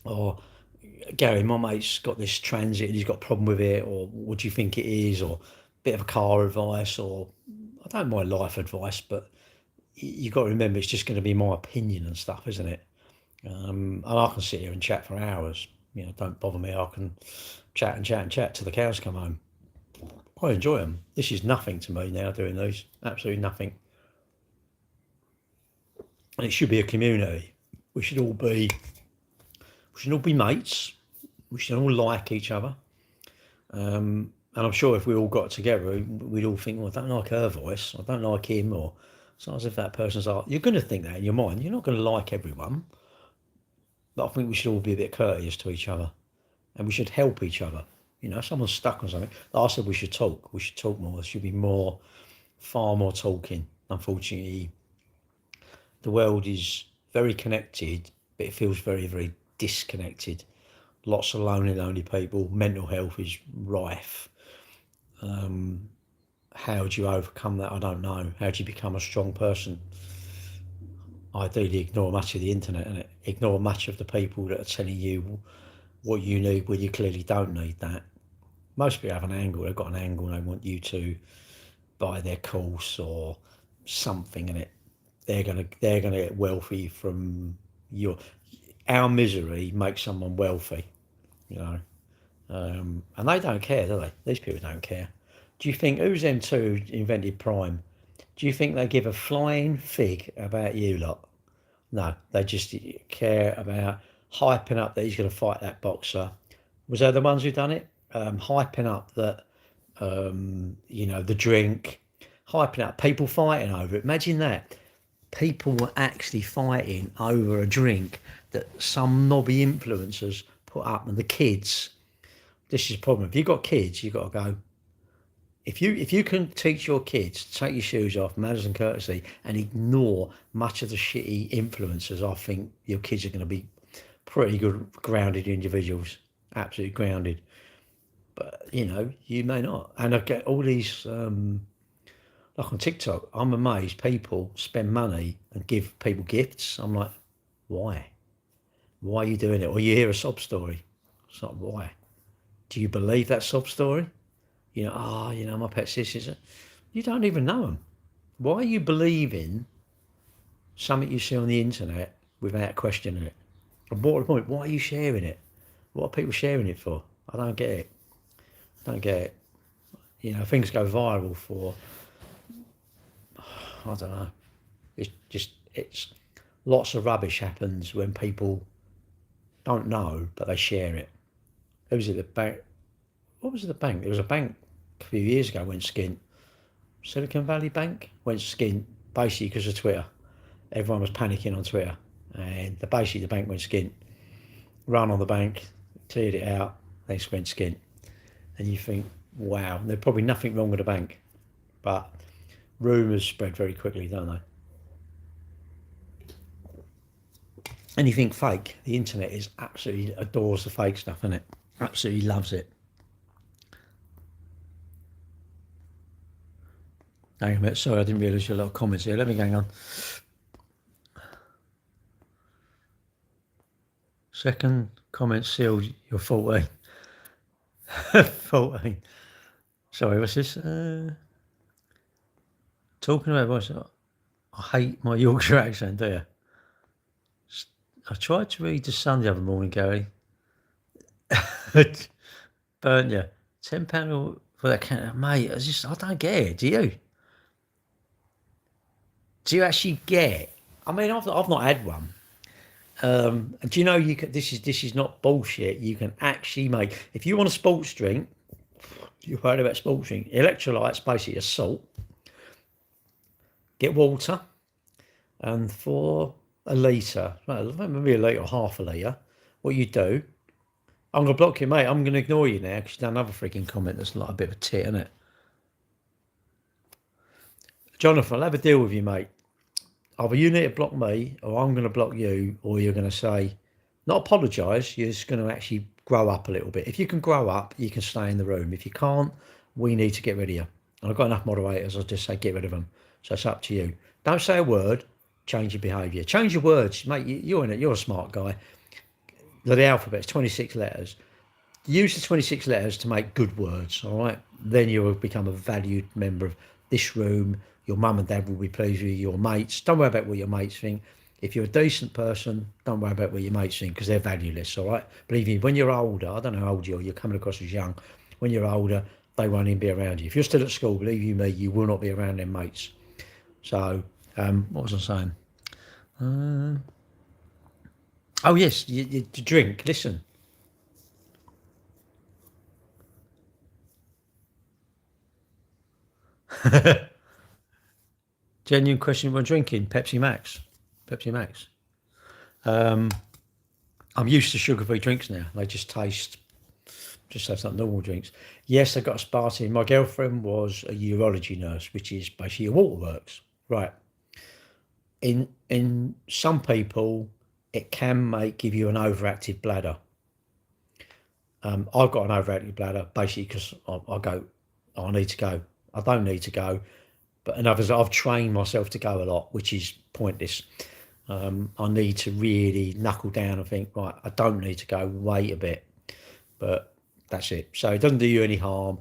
Or, Gary, my mate's got this Transit and he's got a problem with it, or what do you think it is? Or, bit of a car advice, or I don't mind life advice, but you've got to remember it's just going to be my opinion and stuff, isn't it? And I can sit here and chat for hours. You know, don't bother me. I can chat and chat and chat till the cows come home. I enjoy them. This is nothing to me now doing these. Absolutely nothing. And it should be a community. We should all be mates. We should all like each other. And I'm sure if we all got together, we'd all think, well, I don't like her voice. I don't like him. Or it's not as if that person's like, you're going to think that in your mind. You're not going to like everyone. But I think we should all be a bit courteous to each other. And we should help each other. You know, if someone's stuck on something, like I said, we should talk. We should talk more. There should be far more talking. Unfortunately, the world is very connected, but it feels very, very disconnected. Lots of lonely people. Mental health is rife. How do you overcome that? I don't know. How do you become a strong person? Ideally, ignore much of the internet, and ignore much of the people that are telling you what you need when you clearly don't need that. Most people have an angle. They've got an angle. And they want you to buy their course or something, in it. They're gonna get wealthy from our misery makes someone wealthy, you know. And they don't care, do they? These people don't care. Do you think who's them two who invented Prime? Do you think they give a flying fig about you lot? No, they just care about hyping up that he's going to fight that boxer. Was they the ones who done it? Hyping up that, you know, the drink, hyping up people fighting over it. Imagine that. People were actually fighting over a drink that some knobby influencers put up, and the kids. This is the problem. If you've got kids, you've got to go. If you can teach your kids to take your shoes off, manners and courtesy, and ignore much of the shitty influencers, I think your kids are going to be pretty good, grounded individuals. Absolutely grounded. But, you know, you may not. And I get all these, like on TikTok, I'm amazed people spend money and give people gifts. I'm like, why? Why are you doing it? Or you hear a sob story. It's like, why? Do you believe that sob story? You know, you know, my pet sister. You don't even know them. Why are you believing something you see on the internet without questioning it? And more to the point, why are you sharing it? What are people sharing it for? I don't get it. Don't get it. You know, things go viral for, I don't know. It's lots of rubbish happens when people don't know, but they share it. Who was it? The bank? What was it? The bank? There was a bank a few years ago went skint. Silicon Valley Bank went skint basically because of Twitter. Everyone was panicking on Twitter, and basically the bank went skint. Run on the bank, cleared it out, they went skint. And you think, wow, there's probably nothing wrong with the bank, but rumours spread very quickly, don't they? And you think fake. The internet absolutely adores the fake stuff, isn't it? Absolutely loves it. Hang on a minute, sorry, I didn't realise you had a lot of comments here. Let me hang on. Second comment sealed, you're 14. 14. Sorry, what's this? Talking about voice. I hate my Yorkshire accent, do you? I tried to read The Sun the other morning, Gary. Burnt you. £10 for that can, mate. I don't get it. Do you? Do you actually get? I mean, I've not had one. Do you know you can? This is not bullshit. You can actually make, if you want a sports drink. You've heard about sports drink. Electrolytes, basically a salt. Get water, and for a litre, well, maybe a litre or half a litre, what you do, I'm going to block you, mate. I'm going to ignore you now because you've done another freaking comment that's like a bit of a tit, isn't it? Jonathan, I'll have a deal with you, mate. Either you need to block me, or I'm going to block you, or you're going to say, not apologise, you're just going to actually grow up a little bit. If you can grow up, you can stay in the room. If you can't, we need to get rid of you. And I've got enough moderators, I'll just say get rid of them. So it's up to you. Don't say a word, change your behaviour. Change your words, mate. You're in it. You're a smart guy. The alphabet's 26 letters. use the 26 letters to make good words, all right? Then you will become a valued member of this room. Your mum and dad will be pleased with you, your mates. Don't worry about what your mates think. If you're a decent person, don't worry about what your mates think because they're valueless, all right? Believe me, when you're older, I don't know how old you are, you're coming across as young. When you're older, they won't even be around you. If you're still at school, believe you me, you will not be around them mates. So, what was I saying? Oh, yes, you drink. Listen. Genuine question, we're drinking Pepsi Max. Pepsi Max. I'm used to sugar-free drinks now. They just taste just like normal drinks. Yes, I got a Spartan. My girlfriend was a urology nurse, which is basically a waterworks. Right. In some people, it can give you an overactive bladder. I've got an overactive bladder basically because I need to go. I don't need to go. But in others, I've trained myself to go a lot, which is pointless. I need to really knuckle down and think, right, I don't need to go, wait a bit. But that's it. So it doesn't do you any harm.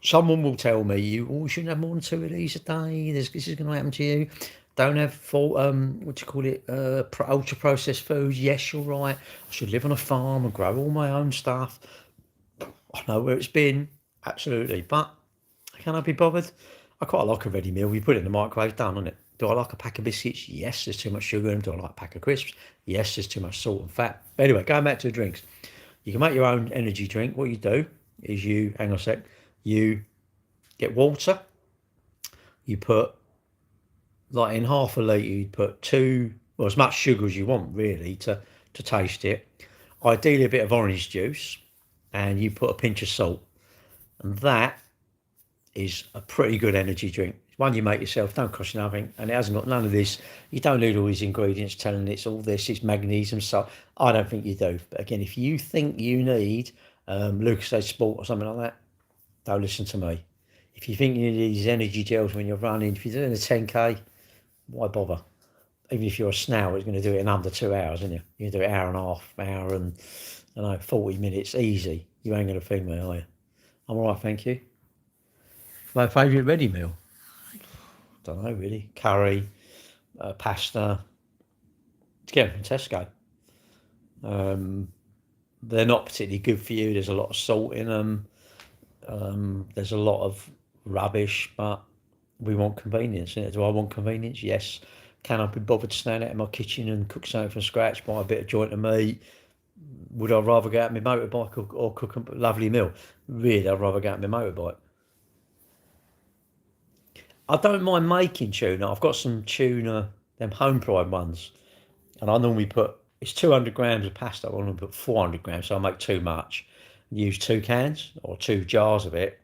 Someone will tell me, you shouldn't have more than 2 of these a day. This is going to happen to you. Don't have ultra processed foods. Yes, you're right. I should live on a farm and grow all my own stuff. I know where it's been, absolutely. But can I be bothered? I quite like a ready meal. You put it in the microwave, done, on it. Do I like a pack of biscuits? Yes, there's too much sugar in them. Do I like a pack of crisps? Yes, there's too much salt and fat. But anyway, going back to the drinks. You can make your own energy drink. What you do is hang on a sec, you get water. You put, like in half a litre, you put as much sugar as you want, really, to taste it. Ideally, a bit of orange juice. And you put a pinch of salt. And that is a pretty good energy drink. One you make yourself, don't cost you nothing, and it hasn't got none of this. You don't need all these ingredients telling it's all this, it's magnesium, salt. I don't think you do. But again, if you think you need Lucozade Sport or something like that, don't listen to me. If you think you need these energy gels when you're running, if you're doing a 10K, why bother? Even if you're a snail, it's going to do it in under 2 hours, isn't you? You can do it hour and a half, hour and, 40 minutes, easy. You ain't going to feed me, are you? I'm all right, thank you. My favourite ready meal? Don't know really. Curry, pasta. To get them from Tesco. They're not particularly good for you. There's a lot of salt in them. There's a lot of rubbish, but we want convenience. Do I want convenience? Yes. Can I be bothered to stand out in my kitchen and cook something from scratch, buy a bit of joint of meat? Would I rather go out on my motorbike or cook a lovely meal? Really, I'd rather go out on my motorbike. I don't mind making tuna. I've got some tuna, them home fried ones, and I normally it's 200 grams of pasta. I normally put 400 grams, so I make too much. Use 2 cans or 2 jars of it,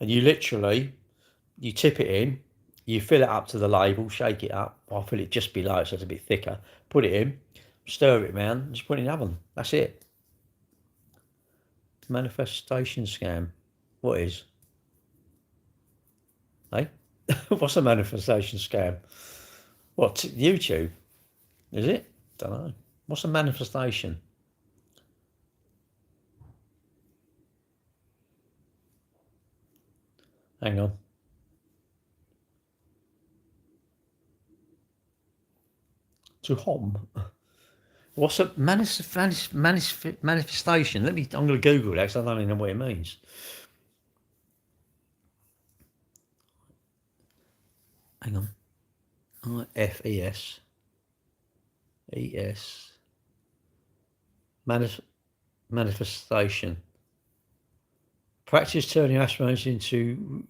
and you tip it in, you fill it up to the label, shake it up. I'll fill it just below so it's a bit thicker. Put it in, stir it around, just put it in the oven. That's it. Manifestation scam. What is? Hey? What's a manifestation scam? What, YouTube? Is it? Don't know. What's a manifestation? Hang on. To hom. What's a manifestation? I'm going to Google that because I don't even know what it means. Hang on. IFES. ES. Manifestation. Practice turning aspirations into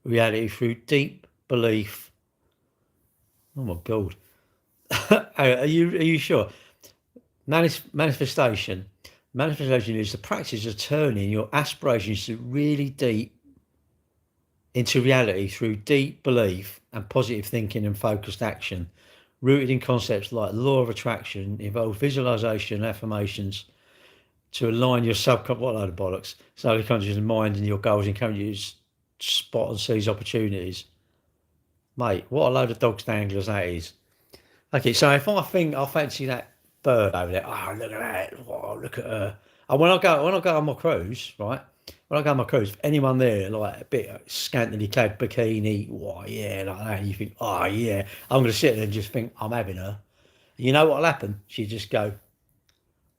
reality through deep belief. Oh my God. Are you sure? Manifestation. Manifestation is the practice of turning your aspirations to really deep into reality through deep belief and positive thinking and focused action, rooted in concepts like law of attraction, involve visualization and affirmations to align your subconscious, what a load of bollocks, subconscious mind and your goals, encourage you to spot and seize opportunities. Mate, what a load of dog's danglers that is. Okay, so if I think I fancy that bird over there. Oh, look at that. Oh, look at her. And when I go on my cruise, right? When I go on my cruise, anyone there like a bit scantily clad bikini, oh yeah, like that, and you think, oh yeah, I'm gonna sit there and just think I'm having her. You know what'll happen? She just go,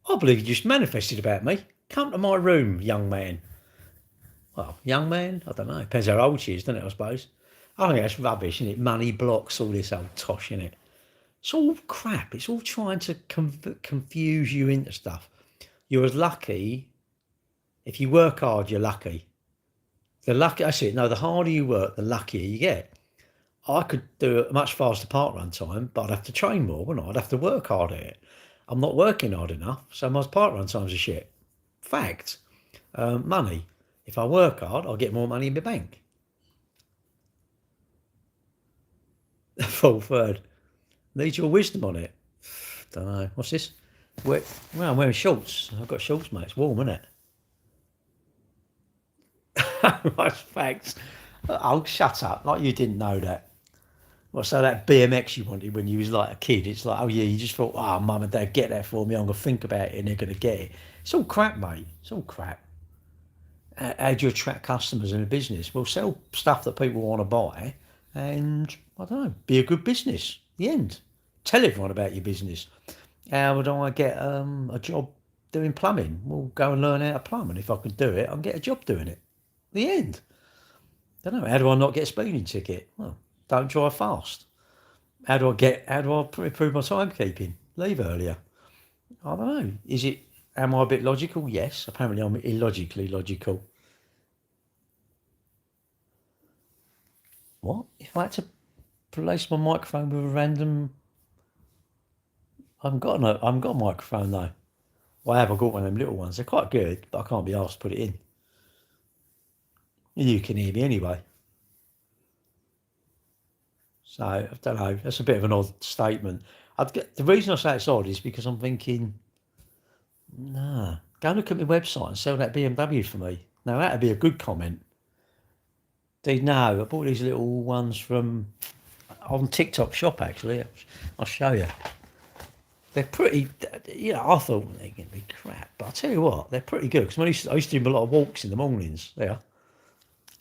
I believe you just manifested about me. Come to my room, young man. Well, young man, I don't know. Depends how old she is, doesn't it? I suppose. I think that's rubbish, isn't it? Money blocks, all this old tosh, isn't it? It's all crap. It's all trying to confuse you into stuff. You're as lucky if you work hard. You're lucky. The lucky. That's it. No, the harder you work, the luckier you get. I could do a much faster park run time, but I'd have to train more, wouldn't I? I'd have to work hard at it. I'm not working hard enough, so my park run times are shit. Fact. Money. If I work hard, I'll get more money in my bank. Full third. Need your wisdom on it. Don't know. What's this? Well, I'm wearing shorts. I've got shorts, mate. It's warm, isn't it? That's facts. Oh, shut up. Like you didn't know that. Well, so that BMX you wanted when you was like a kid, it's like, oh yeah, you just thought, oh, mum and dad, get that for me. I'm going to think about it and they're going to get it. It's all crap, mate. It's all crap. How do you attract customers in a business? Well, sell stuff that people want to buy and, I don't know, be a good business. The end. Tell everyone about your business. How would I get a job doing plumbing? Well, go and learn how to plumb. And if I can do it, I can get a job doing it. The end. I don't know. How do I not get a speeding ticket? Well, don't drive fast. How do I improve my timekeeping? Leave earlier. I don't know. Am I a bit logical? Yes. Apparently I'm illogically logical. What? If I had to place my microphone with a random... I haven't got a microphone though. Well, I've got one of them little ones. They're quite good, but I can't be asked to put it in. You can hear me anyway. So, I don't know. That's a bit of an odd statement. The reason I say it's odd is because I'm thinking, nah, go look at my website and sell that BMW for me. Now, that'd be a good comment. No, I bought these little ones on TikTok Shop, actually. I'll show you. They're pretty, I thought they're going to be crap. But I'll tell you what, they're pretty good. Because I used to do a lot of walks in the mornings. There.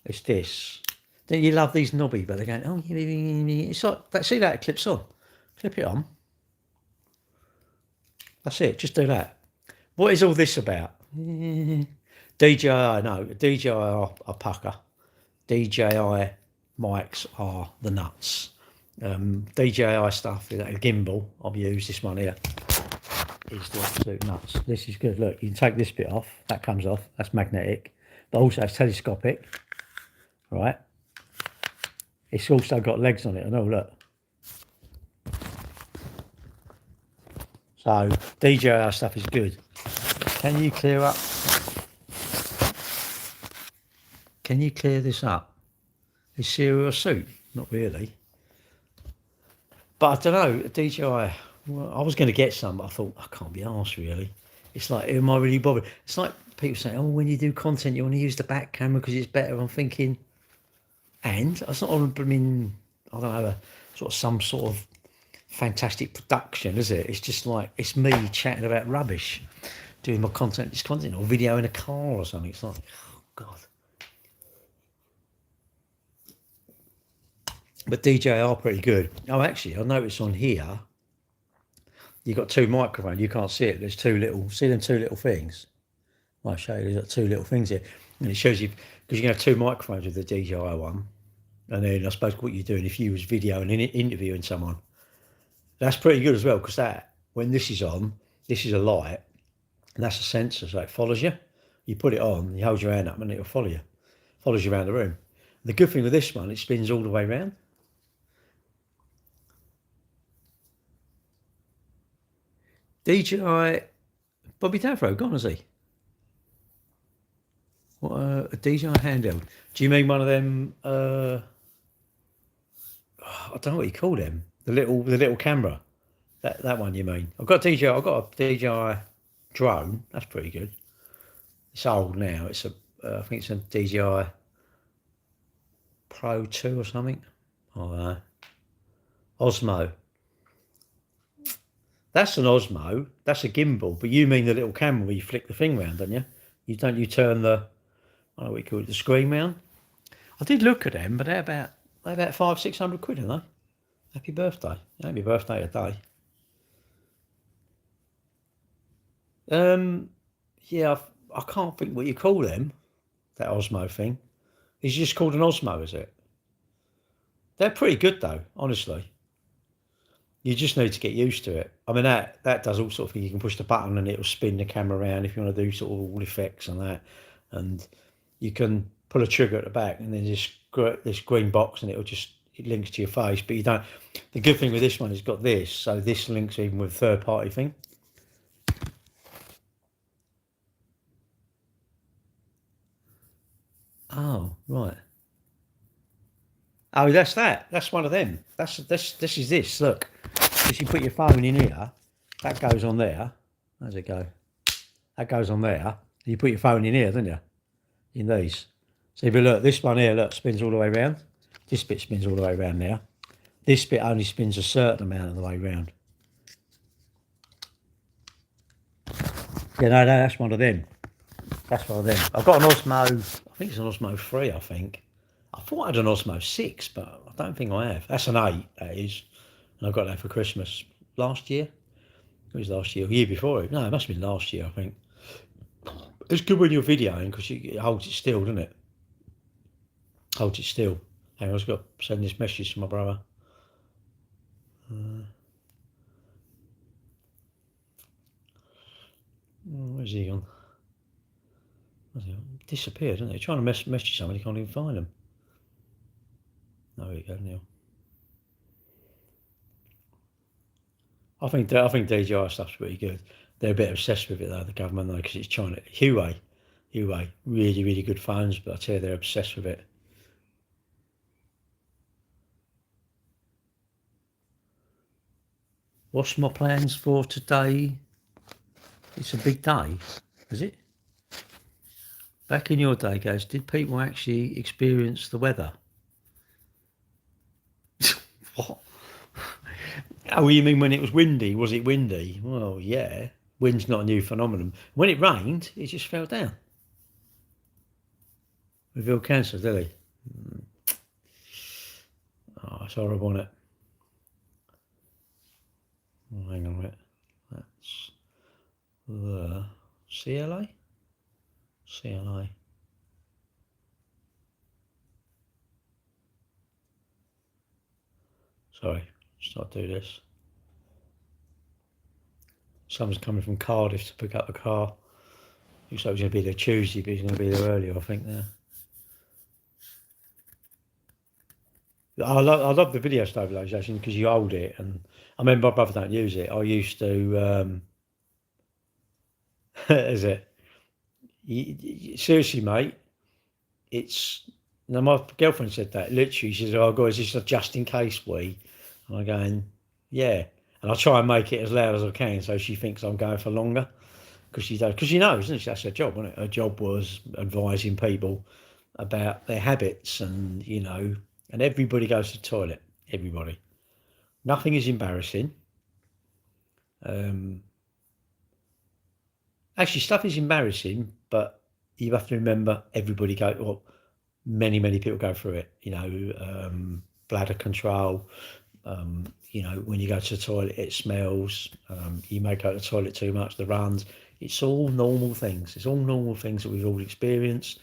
It's this. Don't you love these knobby? But they're going, oh, it's like, see that it clips on. Clip it on. That's it. Just do that. What is all this about? DJI, no. DJI are pucker. DJI mics are the nuts. DJI stuff, a gimbal I've used, this one here, is the absolute nuts. This is good. Look, you can take this bit off. That comes off. That's magnetic. But also it's telescopic. Right? It's also got legs on it. I know, look. So DJI stuff is good. Can you clear up? Can you clear this up? Is Serial a suit? Not really. But I don't know, DJI, well, I was going to get some, but I thought, I can't be arsed really. It's like, am I really bothered? It's like people saying, oh, when you do content, you want to use the back camera because it's better. I'm thinking, and it's not on, I mean, I don't know, some sort of fantastic production, is it? It's just like, it's me chatting about rubbish, doing my content, or video in a car or something. It's like, oh God. But DJI are pretty good. Oh, actually, I noticed on here, you've got two microphones. You can't see it. There's see them two little things? I'll show you. There's got two little things here. And it shows you, because you can have two microphones with the DJI one. And then I suppose what you're doing if you was videoing and interviewing someone. That's pretty good as well, because when this is on, this is a light, and that's a sensor, so it follows you. You put it on, you hold your hand up, and it'll follow you. Follows you around the room. The good thing with this one, it spins all the way around. DJI, Bobby Davro, gone, has he? What a DJI handheld. Do you mean one of them? I don't know what you call them. The little camera. That one you mean? I've got a DJI drone. That's pretty good. It's old now. It's I think it's a DJI Pro 2 or something. Oh, Osmo. That's an Osmo. That's a gimbal. But you mean the little camera where you flick the thing round, don't you? You turn the, I don't know what you call it, the screen round. I did look at them, but they're about £500-600, aren't they? Happy birthday. Happy birthday today. Yeah, I can't think what you call them, that Osmo thing. It's just called an Osmo, is it? They're pretty good though, honestly. You just need to get used to it. I mean, that does all sort of things. You can push the button and it'll spin the camera around if you want to do sort of all effects and that. And you can pull a trigger at the back and then this green box and it links to your face. But you don't. The good thing with this one is it's got this, so this links even with a third party thing. Oh, right. Oh, that's that. That's one of them. This is this. Look, if you put your phone in here, that goes on there. How's it go? That goes on there. You put your phone in here, don't you? In these. So if you look, this one here, look, spins all the way around. This bit spins all the way around now. This bit only spins a certain amount of the way around. Yeah, no, that's one of them. That's one of them. I've got an Osmo. I think it's an Osmo 3. I think. I thought I had an Osmo 6, but I don't think I have. That's an 8. That is. And I got that for Christmas last year. It was last year, or year before it. No, it must have been last year, I think. It's good when you're videoing because it holds it still, doesn't it? Holds it still. Hang on, I've got to send this message to my brother. Where's he gone? Disappeared, isn't he? Trying to message somebody, can't even find him. There we go, Neil. I think DJI stuff's pretty good. They're a bit obsessed with it though, the government though, because it's China. Huawei, really, really good phones, but I tell you, they're obsessed with it. What's my plans for today? It's a big day, is it? Back in your day, guys, did people actually experience the weather? What? Oh, you mean when it was windy? Was it windy? Well, yeah. Wind's not a new phenomenon. When it rained, it just fell down. Revealed cancer, did he? Oh, it's horrible, isn't it? Oh, hang on a minute. That's the CLA? CLA. Sorry, let's not do this. Someone's coming from Cardiff to pick up the car. Looks like he's going to be there Tuesday, but he's going to be there earlier, I think, now. I love the video stabilisation because you hold it, and I mean, my brother don't use it. I used to. Is it? Seriously, mate. It's. Now, my girlfriend said that. Literally, she said, "Oh, God, is this a just in case we?" And I'm going, "Yeah." And I try and make it as loud as I can, so she thinks I'm going for longer, because she does. Because she knows, isn't she? That's her job, wasn't it? Her job was advising people about their habits, and and everybody goes to the toilet. Everybody. Nothing is embarrassing. Actually, stuff is embarrassing, but you have to remember everybody many people go through it. Bladder control. When you go to the toilet, it smells. You may go to the toilet too much, the runs. It's all normal things. It's all normal things that we've all experienced,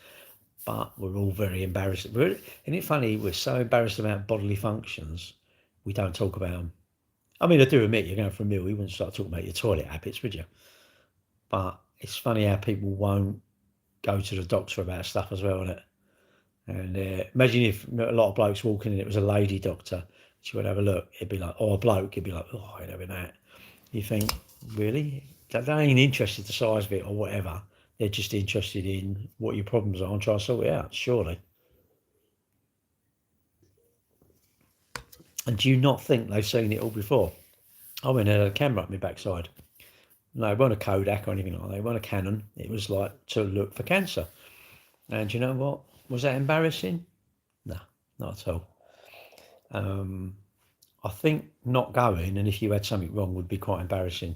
but we're all very embarrassed. Isn't it funny? We're so embarrassed about bodily functions, we don't talk about them. I mean, I do admit, you're going for a meal, you wouldn't start talking about your toilet habits, would you? But it's funny how people won't go to the doctor about stuff as well, isn't it? And imagine if a lot of blokes walking in, it was a lady doctor, she would have a look, it'd be like, or a bloke, it'd be like, oh, I ain't having that. You think, really? They ain't interested in the size of it or whatever. They're just interested in what your problems are and try to sort it out, surely. And do you not think they've seen it all before? I went and had a camera up my backside. No, it wasn't a Kodak or anything like that. It wasn't a Canon. It was like to look for cancer. And you know what? Was that embarrassing? No, not at all. I think not going, and if you had something wrong, would be quite embarrassing.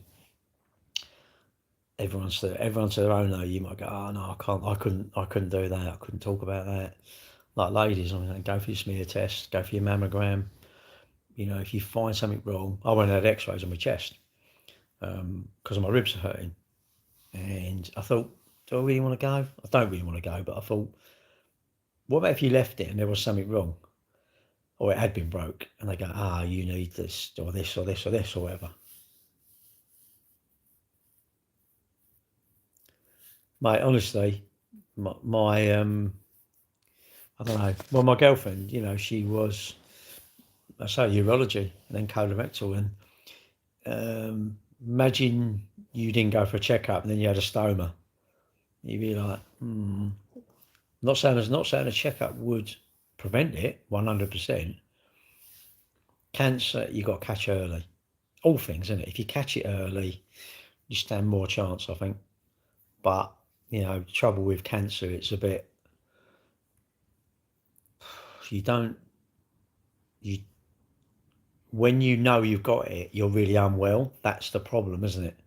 Everyone's to their own though. You might go, oh no, I couldn't do that. I couldn't talk about that. Like ladies, I mean, go for your smear test, go for your mammogram. You know, if you find something wrong, I went and had X-rays on my chest because my ribs are hurting, and I thought, do I really want to go? I don't really want to go, but I thought, what about if you left it and there was something wrong, or it had been broke, and they go, you need this or this or this or this or whatever. Mate, honestly, my I don't know. Well, my girlfriend, you know, she was, I say, urology and then colorectal, and imagine you didn't go for a checkup and then you had a stoma. You'd be like, Not saying a checkup would prevent it 100%. Cancer, you got to catch early. All things, isn't it? If you catch it early, you stand more chance, I think. But you know, trouble with cancer, it's a bit. When you know you've got it, you're really unwell. That's the problem, isn't it?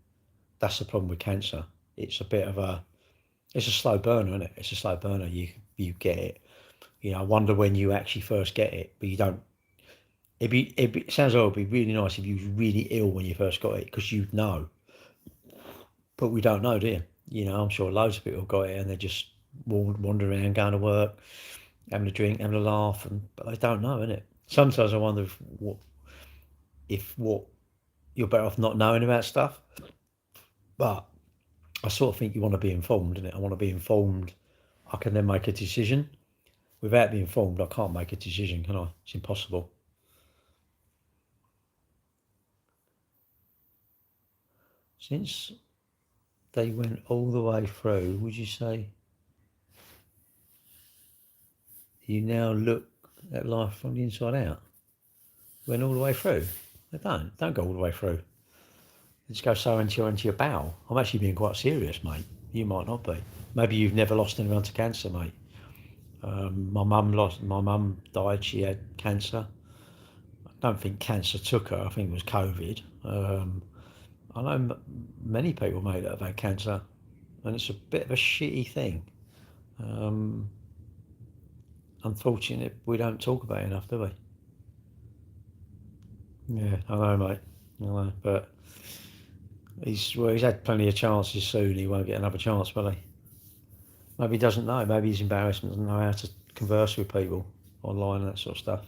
That's the problem with cancer. It's a slow burner, isn't it? It's a slow burner. You get it. You know, I wonder when you actually first get it, but you don't. It sounds like it'd be really nice if you was really ill when you first got it, because you'd know. But we don't know, do you? You know, I'm sure loads of people got it and they just wander around, going to work, having a drink, having a laugh, but they don't know, innit? Sometimes I wonder if you're better off not knowing about stuff. But I sort of think you want to be informed, innit? I want to be informed. I can then make a decision. Without being informed, I can't make a decision, can I? It's impossible. Since they went all the way through, would you say you now look at life from the inside out? Went all the way through? They don't go all the way through. They just go so into your bowel. I'm actually being quite serious, mate. You might not be. Maybe you've never lost anyone to cancer, mate. My mum died. She had cancer. I don't think cancer took her. I think it was COVID. I know many people, mate, that have had cancer, and it's a bit of a shitty thing. Unfortunately, we don't talk about it enough, do we? Yeah, I know, mate. I know, but he's had plenty of chances. Soon he won't get another chance, will he? Maybe he doesn't know. Maybe he's embarrassed and doesn't know how to converse with people online and that sort of stuff.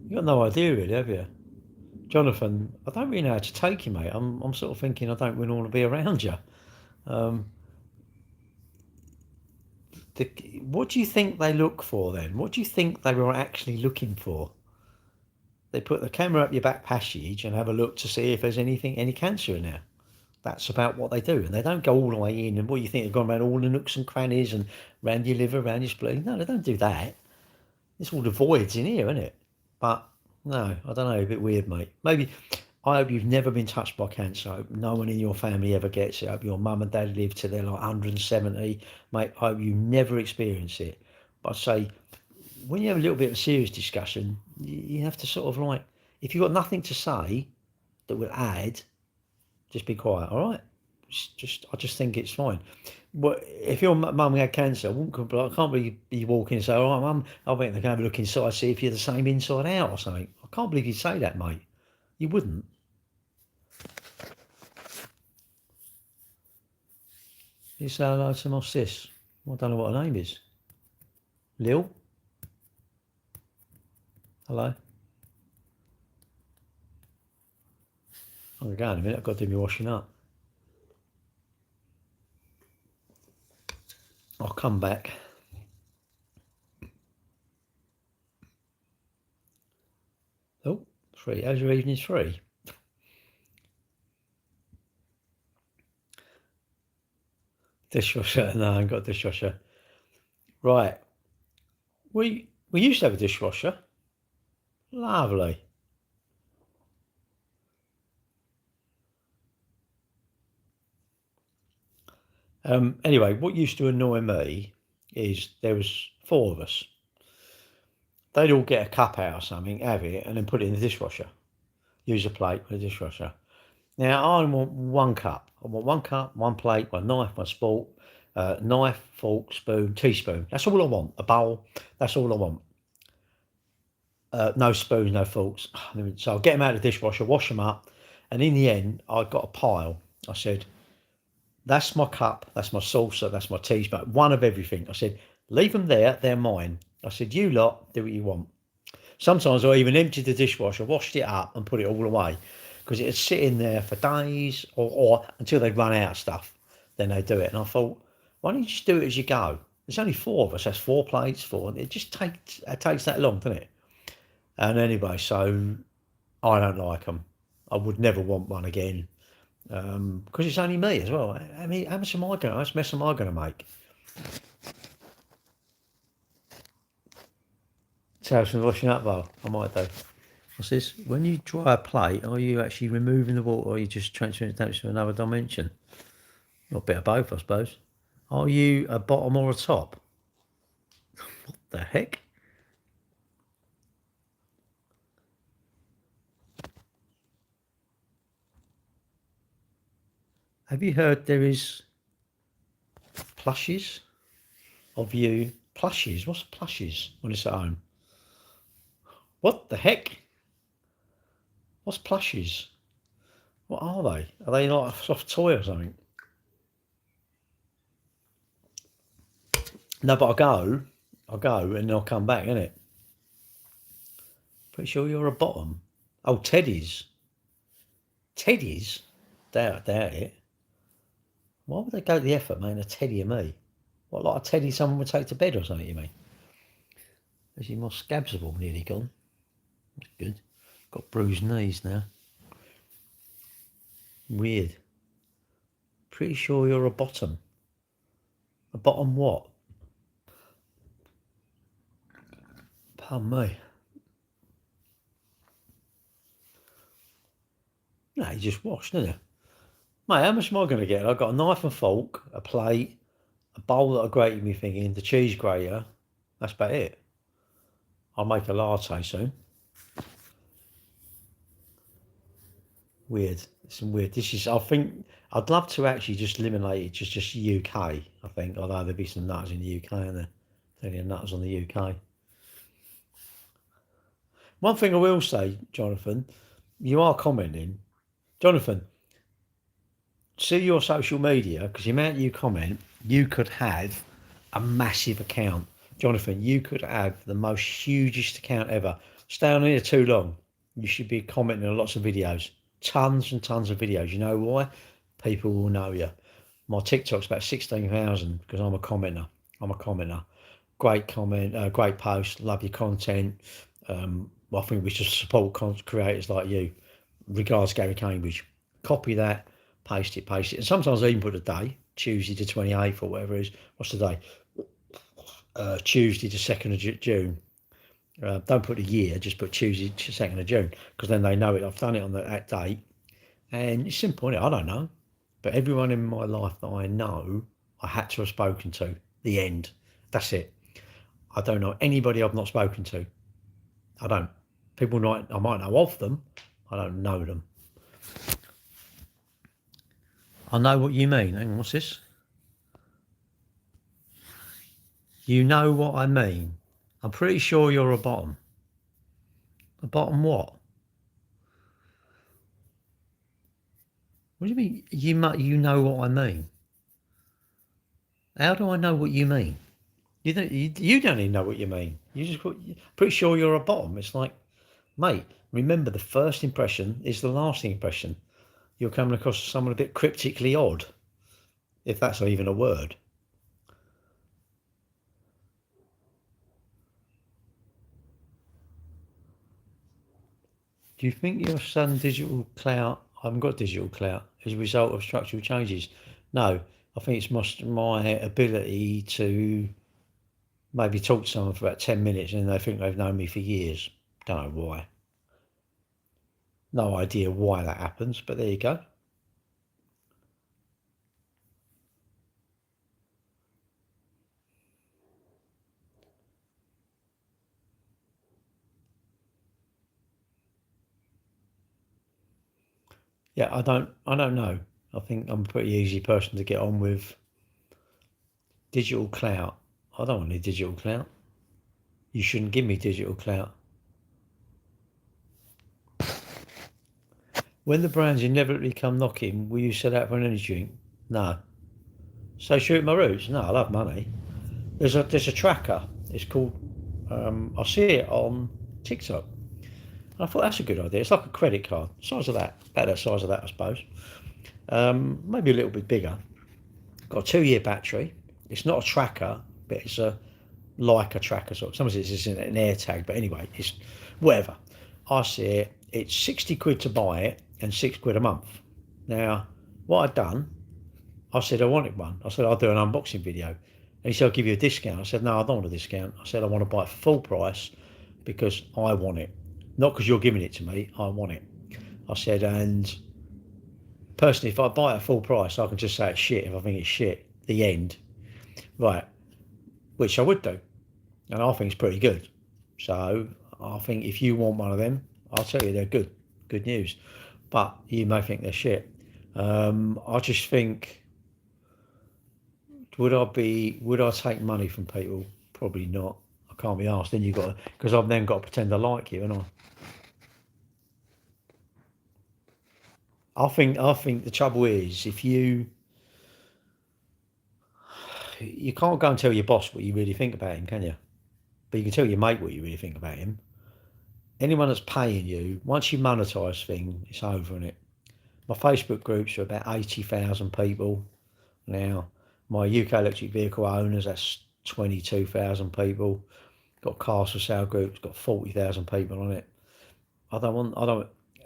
You got no idea, really, have you? Jonathan, I don't really know how to take you, mate. I'm sort of thinking I don't really want to be around you. Um, what do you think they look for then? What do you think they were actually looking for? They put the camera up your back passage and have a look to see if there's any cancer in there. That's about what they do. And they don't go all the way in. And what you think, they've gone around all the nooks and crannies and round your liver, round your spleen? No, they don't do that. It's all the voids in here, isn't it? But no, I don't know. A bit weird, mate. Maybe. I hope you've never been touched by cancer. I hope no one in your family ever gets it. I hope your mum and dad live till they're like 170. Mate, I hope you never experience it. But I say, when you have a little bit of a serious discussion, you have to sort of like, if you've got nothing to say that will add, just be quiet, all right? I just think it's fine. But if your mum had cancer, I can't be walking and say, all right, mum, I think they're going to have a look inside, see if you're the same inside out or something. I can't believe you'd say that, mate. You wouldn't. You say hello to my sis. I don't know what her name is. Lil? Hello? I'm going to go in a minute. I've got to do my washing up. I'll come back. Oh, free. How's your evening's free? Dishwasher? No, I ain't got a dishwasher. Right. We used to have a dishwasher. Lovely. Anyway, what used to annoy me is there was 4 of us. They'd all get a cup out or something, have it, and then put it in the dishwasher. Use a plate with a dishwasher. Now, I want 1 cup. I want 1 cup, 1 plate, 1 knife, 1 fork, knife, fork, spoon, teaspoon. That's all I want. A bowl. That's all I want. No spoons, no forks. So I'll get them out of the dishwasher, wash them up, and in the end, I got a pile. I said, that's my cup, that's my saucer, that's my teaspoon, one of everything. I said, leave them there, they're mine. I said, you lot, do what you want. Sometimes I even emptied the dishwasher, washed it up and put it all away because it'd sit in there for days or until they'd run out of stuff. Then they'd do it. And I thought, why don't you just do it as you go? There's only 4 of us, that's 4 plates, 4. It just takes that long, doesn't it? And anyway, so I don't like them. I would never want one again because it's only me as well. I mean, how much mess am I going to make? Tales from washing up though, I might do. What's this? When you dry a plate, are you actually removing the water or are you just transferring it down to another dimension? Or a bit of both, I suppose. Are you a bottom or a top? What the heck? Have you heard there is plushies of you? Plushies? What's plushies when it's at home? What the heck? What's plushies? What are they? Are they like a soft toy or something? No, but I'll go and I'll come back, innit? Pretty sure you're a bottom. Oh, teddies. Teddies? Doubt it. Why would they go to the effort making a teddy of me? What, like a teddy someone would take to bed or something, you mean? Is my scabs are all nearly gone? That's good. Got bruised knees now. Weird. Pretty sure you're a bottom. A bottom what? Pardon me. No, you just washed, didn't you? Mate, how much am I going to get? I've got a knife and fork, a plate, a bowl that I grated me thinking, the cheese grater. That's about it. I'll make a latte soon. Weird. Some weird dishes. I think I'd love to actually just eliminate it just UK, I think, although there'd be some nuts in the UK, and there? Plenty of nuts on the UK. One thing I will say, Jonathan, you are commenting. Jonathan, see your social media, because the amount you comment, you could have a massive account. Jonathan, you could have the most hugest account ever. Stay on here too long. You should be commenting on lots of videos. Tons and tons of videos. You know why? People will know you. My TikTok's about 16,000 because I'm a commenter. Great comment, great post. Love your content. I think we should support creators like you. Regards, Gary Cambridge. Copy that, paste it. And sometimes I even put a day, Tuesday the 28th or whatever it is. What's the day? Tuesday the 2nd of June. Don't put a year, just put Tuesday 2nd of June, because then they know it. I've done it on that date. And it's simple, isn't it? I don't know. But everyone in my life that I know, I had to have spoken to. The end. That's it. I don't know anybody I've not spoken to. I don't. I might know of them. I don't know them. I know what you mean. Hang on, what's this? You know what I mean. I'm pretty sure you're a bottom. A bottom what? What do you mean? You know what I mean? How do I know what you mean? You don't even know what you mean. You just pretty sure you're a bottom. It's like, mate, remember the first impression is the lasting impression. You're coming across someone a bit cryptically odd, if that's even a word. Do you think your sudden digital clout, I haven't got digital clout, is a result of structural changes? No, I think it's my ability to maybe talk to someone for about 10 minutes and they think they've known me for years. Don't know why. No idea why that happens, but there you go. Yeah, I don't know. I think I'm a pretty easy person to get on with. Digital clout. I don't want any digital clout. You shouldn't give me digital clout. When the brands inevitably come knocking, will you set out for an energy drink? No. So shoot my roots? No, I love money. There's a tracker. It's called. I see it on TikTok. And I thought that's a good idea. It's like a credit card, size of that, about the size of that, I suppose. Maybe a little bit bigger. Got a 2-year battery. It's not a tracker, but it's like a tracker sort of. Sometimes it's an air tag, but anyway, it's whatever. I see it. It's 60 quid to buy it and 6 quid a month. Now, what I'd done, I said I wanted one. I said I'll do an unboxing video. And he said I'll give you a discount. I said no, I don't want a discount. I said I want to buy it for full price because I want it. Not because you're giving it to me, I want it. I said, and personally, if I buy it at full price, I can just say it's shit if I think it's shit. The end. Right. Which I would do. And I think it's pretty good. So I think if you want one of them, I'll tell you they're good. Good news. But you may think they're shit. I just think, would I take money from people? Probably not. I can't be asked. Then you've got to, because I've then got to pretend I like you, and I think the trouble is if you can't go and tell your boss what you really think about him, can you? But you can tell your mate what you really think about him. Anyone that's paying you, once you monetize thing, it's over, innit? My Facebook groups are about 80,000 people now. My UK electric vehicle owners, that's 22,000 people. Got cars for sale groups, got 40,000 people on it. I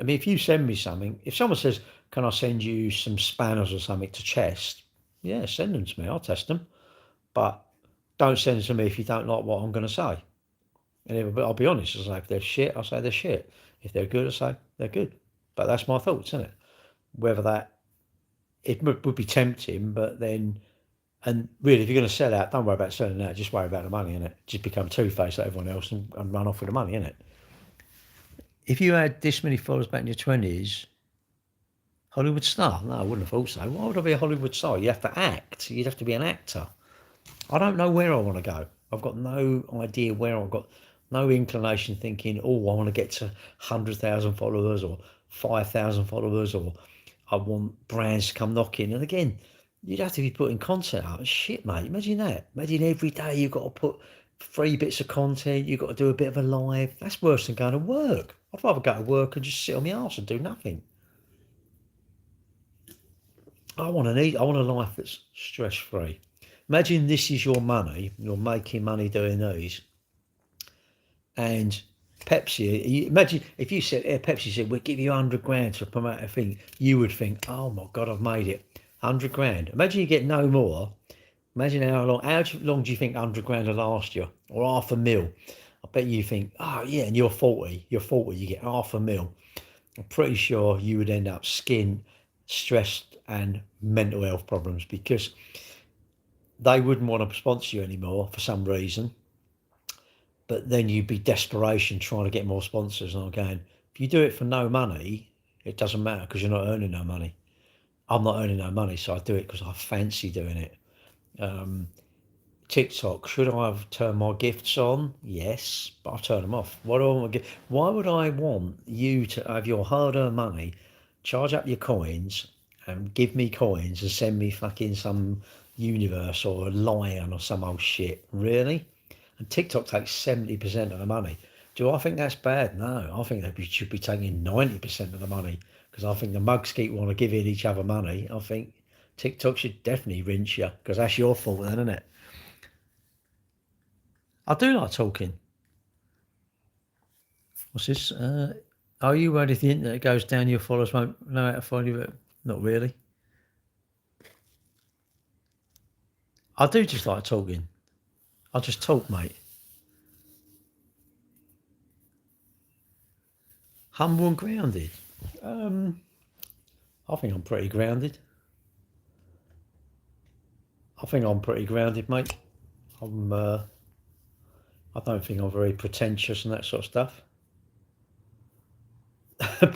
mean, if you send me something, if someone says, can I send you some spanners or something to test? Yeah, send them to me, I'll test them. But don't send them to me if you don't like what I'm going to say. And I'll be honest, I say if they're shit, I'll say they're shit. If they're good, I say they're good. But that's my thoughts, isn't it? Whether that, it would be tempting, but then, and really, if you're going to sell out, don't worry about selling out, just worry about the money, innit? Just become two-faced like everyone else and run off with the money, innit? If you had this many followers back in your 20s, Hollywood star? No, I wouldn't have thought so. Why would I be a Hollywood star? You have to act. You'd have to be an actor. I don't know where I want to go. I've got no idea where I've got no inclination thinking, oh, I want to get to 100,000 followers or 5,000 followers, or I want brands to come knocking. And again, you'd have to be putting content out. Shit, mate. Imagine that. Imagine every day you've got to put 3 bits of content. You've got to do a bit of a live. That's worse than going to work. I'd rather go to work and just sit on my arse and do nothing. I want a life that's stress-free. Imagine this is your money. You're making money doing these. And Pepsi, imagine if you said, Pepsi said, we'll give you 100 grand to promote a thing. You would think, oh my God, I've made it. 100 grand. Imagine you get no more. Imagine how long do you think 100 grand will last you? Or half a mil. I bet you think, oh yeah, and you're 40, you get half a mil. I'm pretty sure you would end up stressed and mental health problems, because they wouldn't want to sponsor you anymore for some reason. But then you'd be desperation trying to get more sponsors. And I'm going, if you do it for no money, it doesn't matter because you're not earning no money. I'm not earning no money, so I do it because I fancy doing it. TikTok, should I have turned my gifts on? Yes, but I've turned them off. Why would I want you to have your hard-earned money, charge up your coins and give me coins and send me fucking some universe or a lion or some old shit? Really? And TikTok takes 70% of the money. Do I think that's bad? No, I think they should be taking 90% of the money, because I think the mugs keep want to give each other money. I think TikTok should definitely rinse you, because that's your fault then, isn't it? I do like talking. What's this? Are you worried if the internet goes down, your followers won't know how to find you? Not really. I do just like talking. I just talk, mate. Humble and grounded. I think I'm pretty grounded. Mate. I don't think I'm very pretentious and that sort of stuff.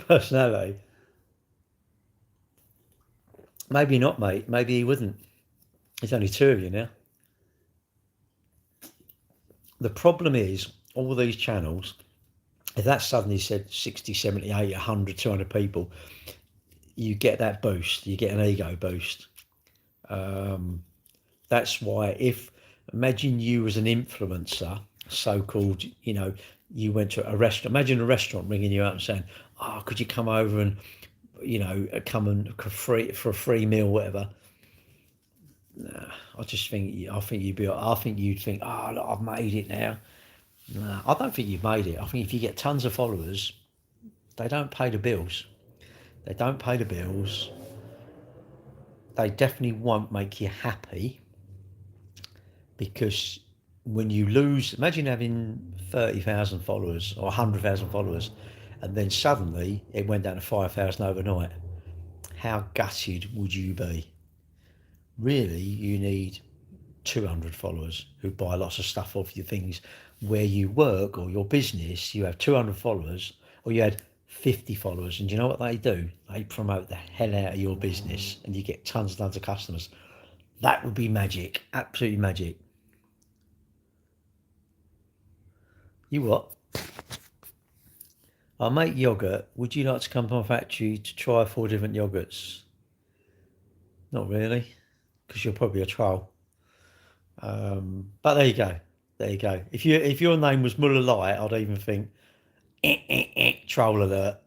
Personality. Maybe not, mate. Maybe he wouldn't. There's only two of you now. The problem is, all these channels, if that suddenly said 60, 70, 80, 100, 200 people, you get that boost. You get an ego boost. That's why imagine you as an influencer, so-called, you went to a restaurant. Imagine a restaurant ringing you up and saying, "Oh, could you come over and, come and for a free meal, whatever." Nah, I think you'd think, "Oh, look, I've made it now." Nah, I don't think you've made it. I think if you get tons of followers, they don't pay the bills. They don't pay the bills. They definitely won't make you happy, because when you lose, imagine having 30,000 followers or 100,000 followers, and then suddenly it went down to 5,000 overnight. How gutted would you be? Really, you need 200 followers who buy lots of stuff off your things where you work or your business. You have 200 followers, or you had 50 followers, and you know what they do? They promote the hell out of your business, and you get tons and tons of customers. That would be magic, absolutely magic. You what? I make yogurt. Would you like to come to my factory to try 4 different yogurts? Not really, because you're probably a troll. But there you go. There you go. If your name was Muller Light, I'd even think troll alert.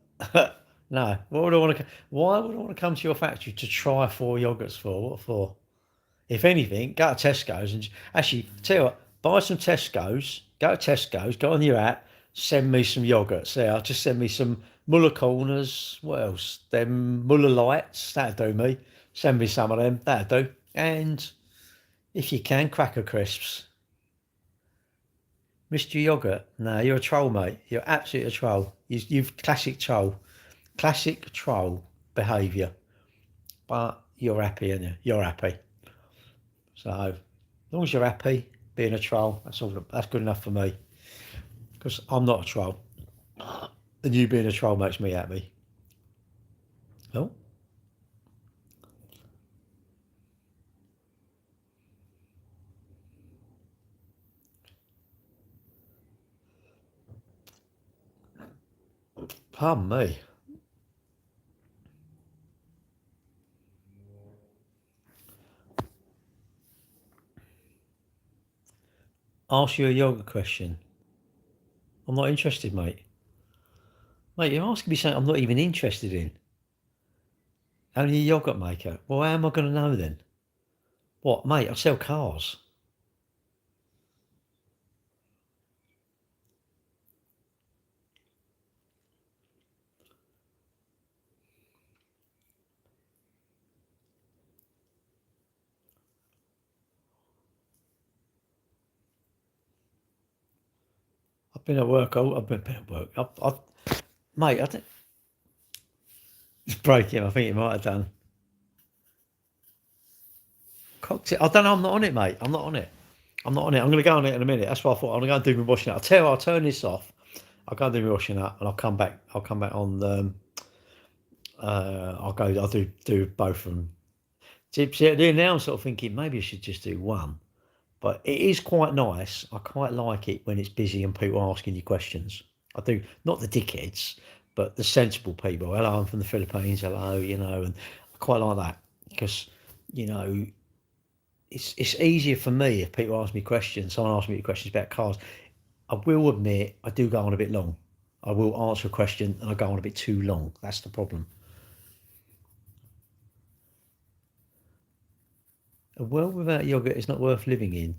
No. What would I want to? Why would I want to come to your factory to try 4 yogurts for? What for? If anything, go to Tesco's and actually tell you what, buy some Tesco's. Go to Tesco's. Go on your app. Send me some yogurts. There, just send me some Muller Corners. What else? Them Muller Lights. That'll do me. Send me some of them. That'll do. And if you can, Cracker Crisps. Mr. Yogurt. No, you're a troll, mate. You're absolutely a troll. You've classic troll. Classic troll behaviour. But you're happy, aren't you? You're happy. So, as long as you're happy being a troll, that's good enough for me. Because I'm not a troll. And you being a troll makes me happy. Oh. Pardon me. Ask you a yoga question. I'm not interested, mate. Mate, you're asking me something I'm not even interested in. Only a yogurt maker. Well, how am I going to know then? What, mate? I sell cars. I've been at work. I've been at work. Mate, I think it's breaking. I think it might have done. Cocktail. I don't know. I'm not on it, mate. I'm not on it. I'm not on it. I'm going to go on it in a minute. That's why I thought I'm going to go and do my washing up. I'll tell you, I'll turn this off. I'll go and do my washing up, and I'll come back. I'll come back on. I'll go. I'll do both of them. See, now I'm sort of thinking maybe I should just do one. But it is quite nice. I quite like it when it's busy and people are asking you questions. I do. Not the dickheads, but the sensible people. Hello, I'm from the Philippines. Hello, and I quite like that because, it's easier for me if people ask me questions. Someone asks me questions about cars. I will admit I do go on a bit long. I will answer a question and I go on a bit too long. That's the problem. A world without yogurt is not worth living in.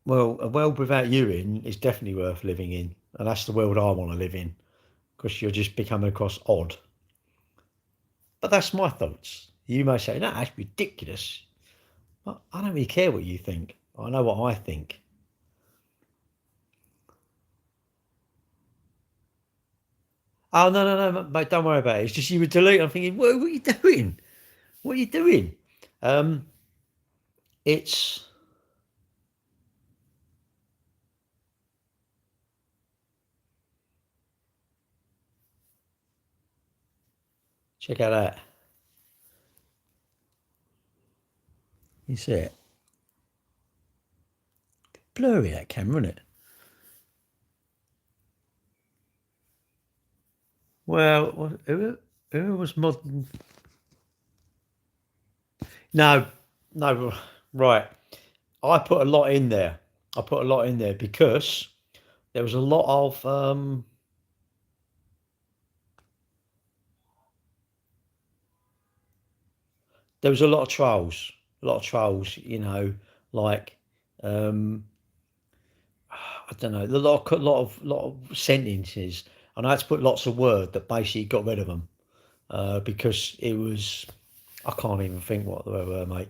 Well, a world without you in is definitely worth living in, and that's the world I want to live in, because you're just becoming across odd. But that's my thoughts. You may say, no, that's ridiculous. But I don't really care what you think. I know what I think. Oh, no, mate, don't worry about it. It's just you were deleting. I'm thinking, what are you doing? What are you doing? Um, it's check out that. You see it? Blurry, that camera, isn't it? Well, who was modern? No, no, right. I put a lot in there. Because there was a lot of there was a lot of trolls. You know, like I don't know, a lot of sentences, and I had to put lots of word that basically got rid of them because it was, I can't even think what they were, mate.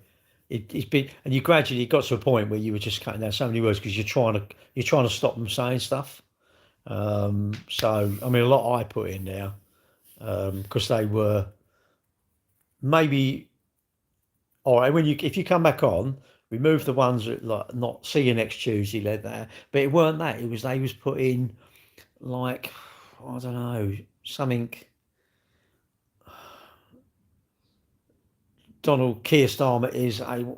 It's been, and you gradually got to a point where you were just cutting down so many words because you're trying to stop them saying stuff. So I mean, a lot I put in there because they were maybe all right. If you come back on, remove the ones that like not see you next Tuesday, like that. But it weren't that. It was they was put in like I don't know something. Donald Keir Starmer is a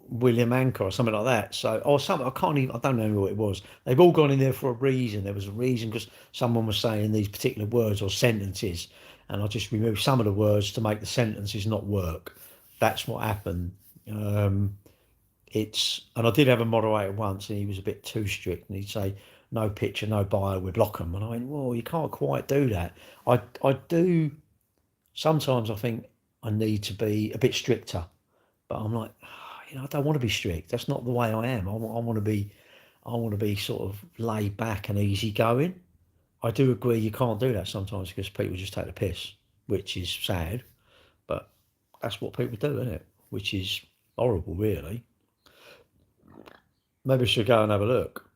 William Anker or something like that. So, or something, I can't even, I don't know what it was. They've all gone in there for a reason. There was a reason because someone was saying these particular words or sentences, and I just removed some of the words to make the sentences not work. That's what happened. Um, and I did have a moderator once, and he was a bit too strict, and he'd say, "No picture, no bio, we block them." And I went, "Well, you can't quite do that." I do sometimes. I think I need to be a bit stricter, but I'm like, I don't want to be strict. That's not the way I am. I want to be, sort of laid back and easy going. I do agree you can't do that sometimes because people just take the piss, which is sad, but that's what people do, isn't it? Which is horrible, really. Maybe I should go and have a look.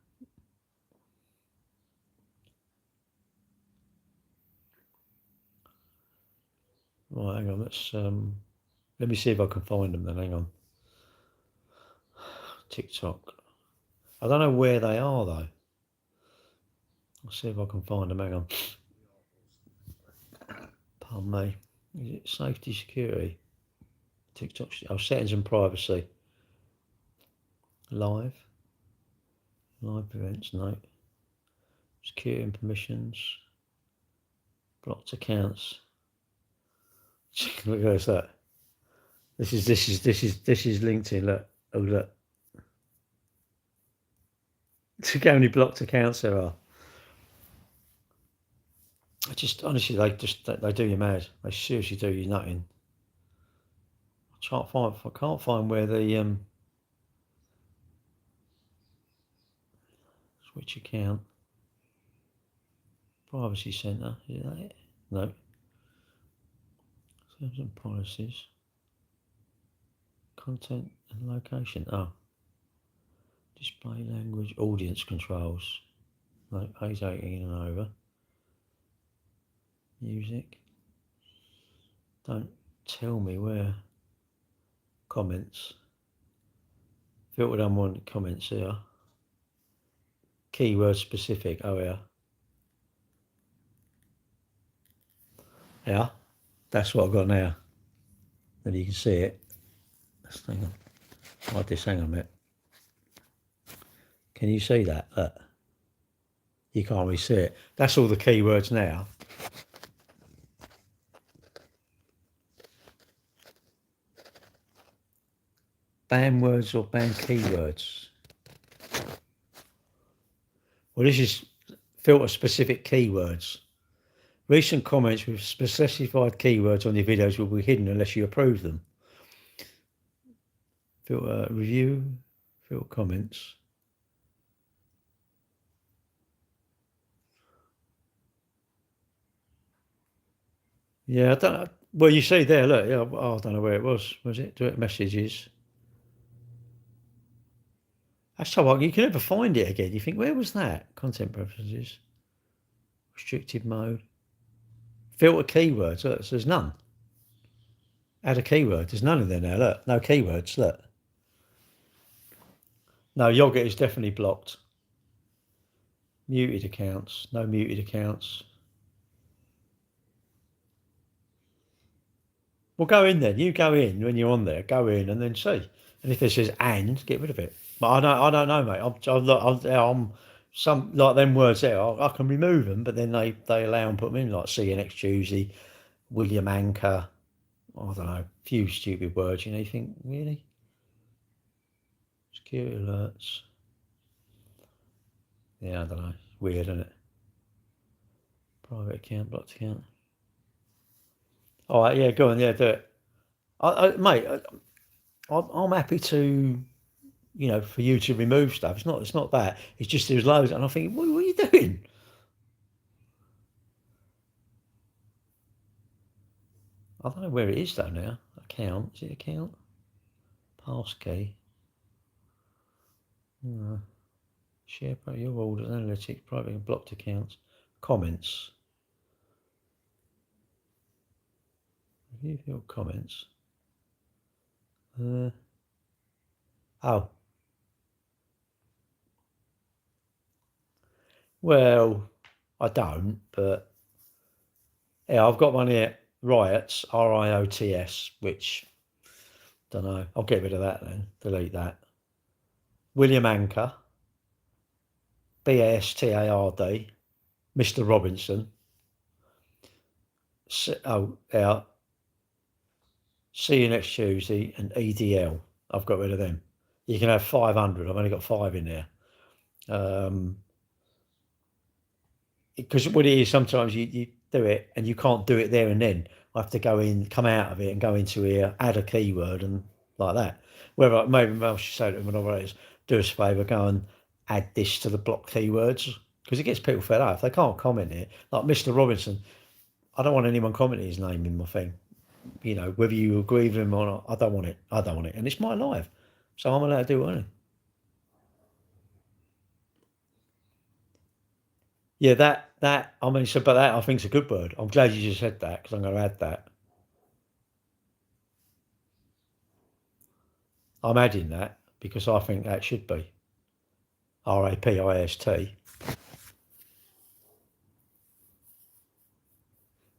Right, hang on. Let me see if I can find them. Then hang on. TikTok. I don't know where they are though. I'll see if I can find them. Hang on. Pardon me. Is it safety security? TikTok. Oh, settings and privacy. Live events. No. Security and permissions. Blocked accounts. Look at that. This is LinkedIn. Look. Oh look. Look how many blocked accounts there are. I just honestly, they do you mad. They seriously do you nutting. I can't find where the switch account. Privacy Centre, is that it? No. Terms and policies. Content and location. Oh. Display language, audience controls. No, age 18 and over. Music. Don't tell me where. Comments. Filtered unwanted comments here. Keyword specific. Oh yeah. Yeah. That's what I've got now. And you can see it. Hang on. Like this, hang on a minute. Can you see that? Look. You can't really see it. That's all the keywords now. Ban words or ban keywords. Well, this is filter specific keywords. Recent comments with specified keywords on your videos will be hidden unless you approve them. Filter review, filter comments. Yeah, I don't know. Well, you see there, look, yeah, I don't know where it was. Was it direct messages? That's so hard. You can never find it again. You think, where was that? Content preferences, restricted mode, filter keywords. Look, so there's none. Add a keyword. There's none in there now. Look, no keywords. Look. No, yogurt is definitely blocked. Muted accounts. No muted accounts. Well, go in then. You go in when you're on there. Go in and then see. And if it says and, get rid of it. But I don't know, mate. I'm some like them words there. I can remove them, but then they allow and put them in, like see you next Tuesday, William Anchor. I don't know, a few stupid words. You think really? Security alerts. Yeah, I don't know. It's weird, isn't it? Private account, blocked account. All right, yeah, go on, yeah, do it. Mate, I'm happy to, for you to remove stuff. It's not that. It's just there's loads, and I think, what are you doing? I don't know where it is though now. Account, is it account? Passkey. No. Share your orders, analytics, private and blocked accounts, comments. Review your comments. Oh. Well, I don't, but yeah, I've got one here. Riots, RIOTS, which don't know. I'll get rid of that then. Delete that. William Anchor, BASTARD, Mr. Robinson. Yeah. See you next Tuesday and EDL. I've got rid of them. You can have 500. I've only got 5 in there. Because what it is, sometimes you do it and you can't do it there and then. I have to go in, come out of it and go into here, add a keyword and like that. Whether maybe I should say to them, whatever it is, do us a favour, go and add this to the block keywords, because it gets people fed up. If they can't comment it, like Mr. Robinson, I don't want anyone commenting his name in my thing. Whether you agree with him or not, I don't want it. And it's my life. So I'm allowed to do it, Yeah, that but that I think is a good word. I'm glad you just said that, because I'm going to add that. I'm adding that because I think that should be RAPIST.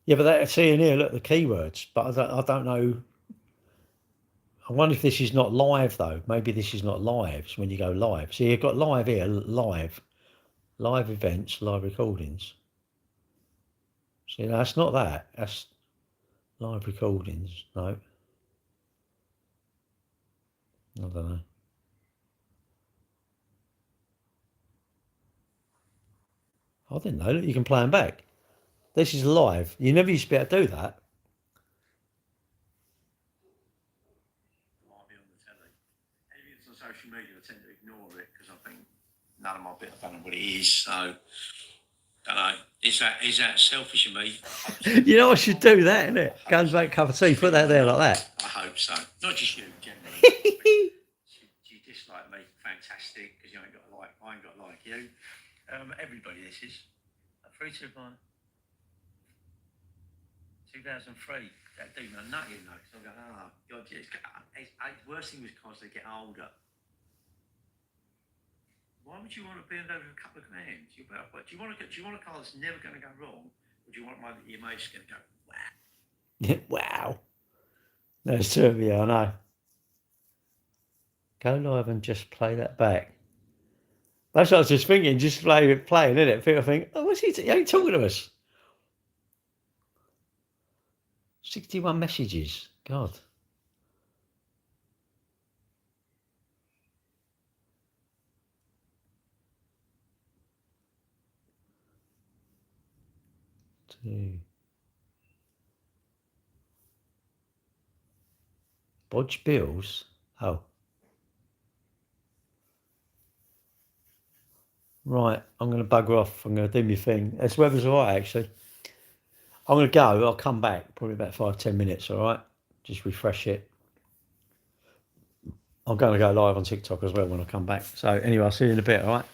Yeah, but that's in here. Look, the keywords. But I don't know. I wonder if this is not live though. Maybe this is not live. So when you go live, so you've got live here, live events, live recordings. See, that's not that. That's live recordings. No. I don't know. I didn't know. Look, you can play them back. This is live. You never used to be able to do that. Might be on the telly. If it's on social media, I tend to ignore it because I think none of my bit. I don't know what it is. So, don't know. Is that selfish of me? You know, I should do that, innit? Go and make a cup of tea, put that there like that. I hope so. Not just you, generally. You dislike me, fantastic, because you ain't got a like. I ain't got a like you. Everybody, this is 321 2003. That dude, I'm nutty, you know. So I'm going, oh God, it's worst thing was because they get older. Why would you want to bend over a couple of grand? Do you want a car that's never going to go wrong, or do you want one that your mate's going to go, wow? Wow. There's 2 of you, I know. Go live and just play that back. That's what I was just thinking. Just playing, innit? People think, oh, what's he? He ain't talking to us. 61 messages. God. Bodge bills? Oh. Right, I'm going to bugger off. I'm going to do my thing. This weather's all right, actually. I'm going to go. I'll come back. Probably about 5-10 minutes, all right? Just refresh it. I'm going to go live on TikTok as well when I come back. So anyway, I'll see you in a bit, all right?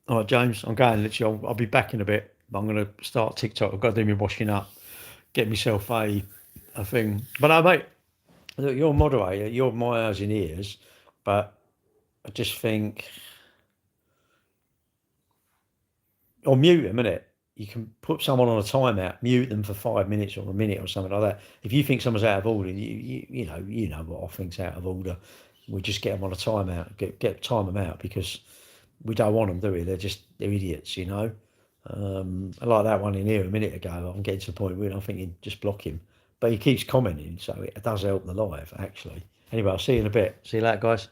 All right, James, I'm going literally. I'll be back in a bit. I'm going to start TikTok. I've got to do my washing up, get myself a thing. But no, mate, look, you're a moderator. You're my eyes and ears. But I just think, or mute him, innit? you can put someone on a timeout, mute them for 5 minutes or a minute or something like that. If you think someone's out of order, you know what I think's out of order. We just get them on a timeout, time them out, because we don't want them, do we? They're idiots, you know. I like that one in here a minute ago. I'm getting to the point where I'm thinking just block him, but he keeps commenting, so it does help the live actually. Anyway, I'll see you in a bit. See you later, guys.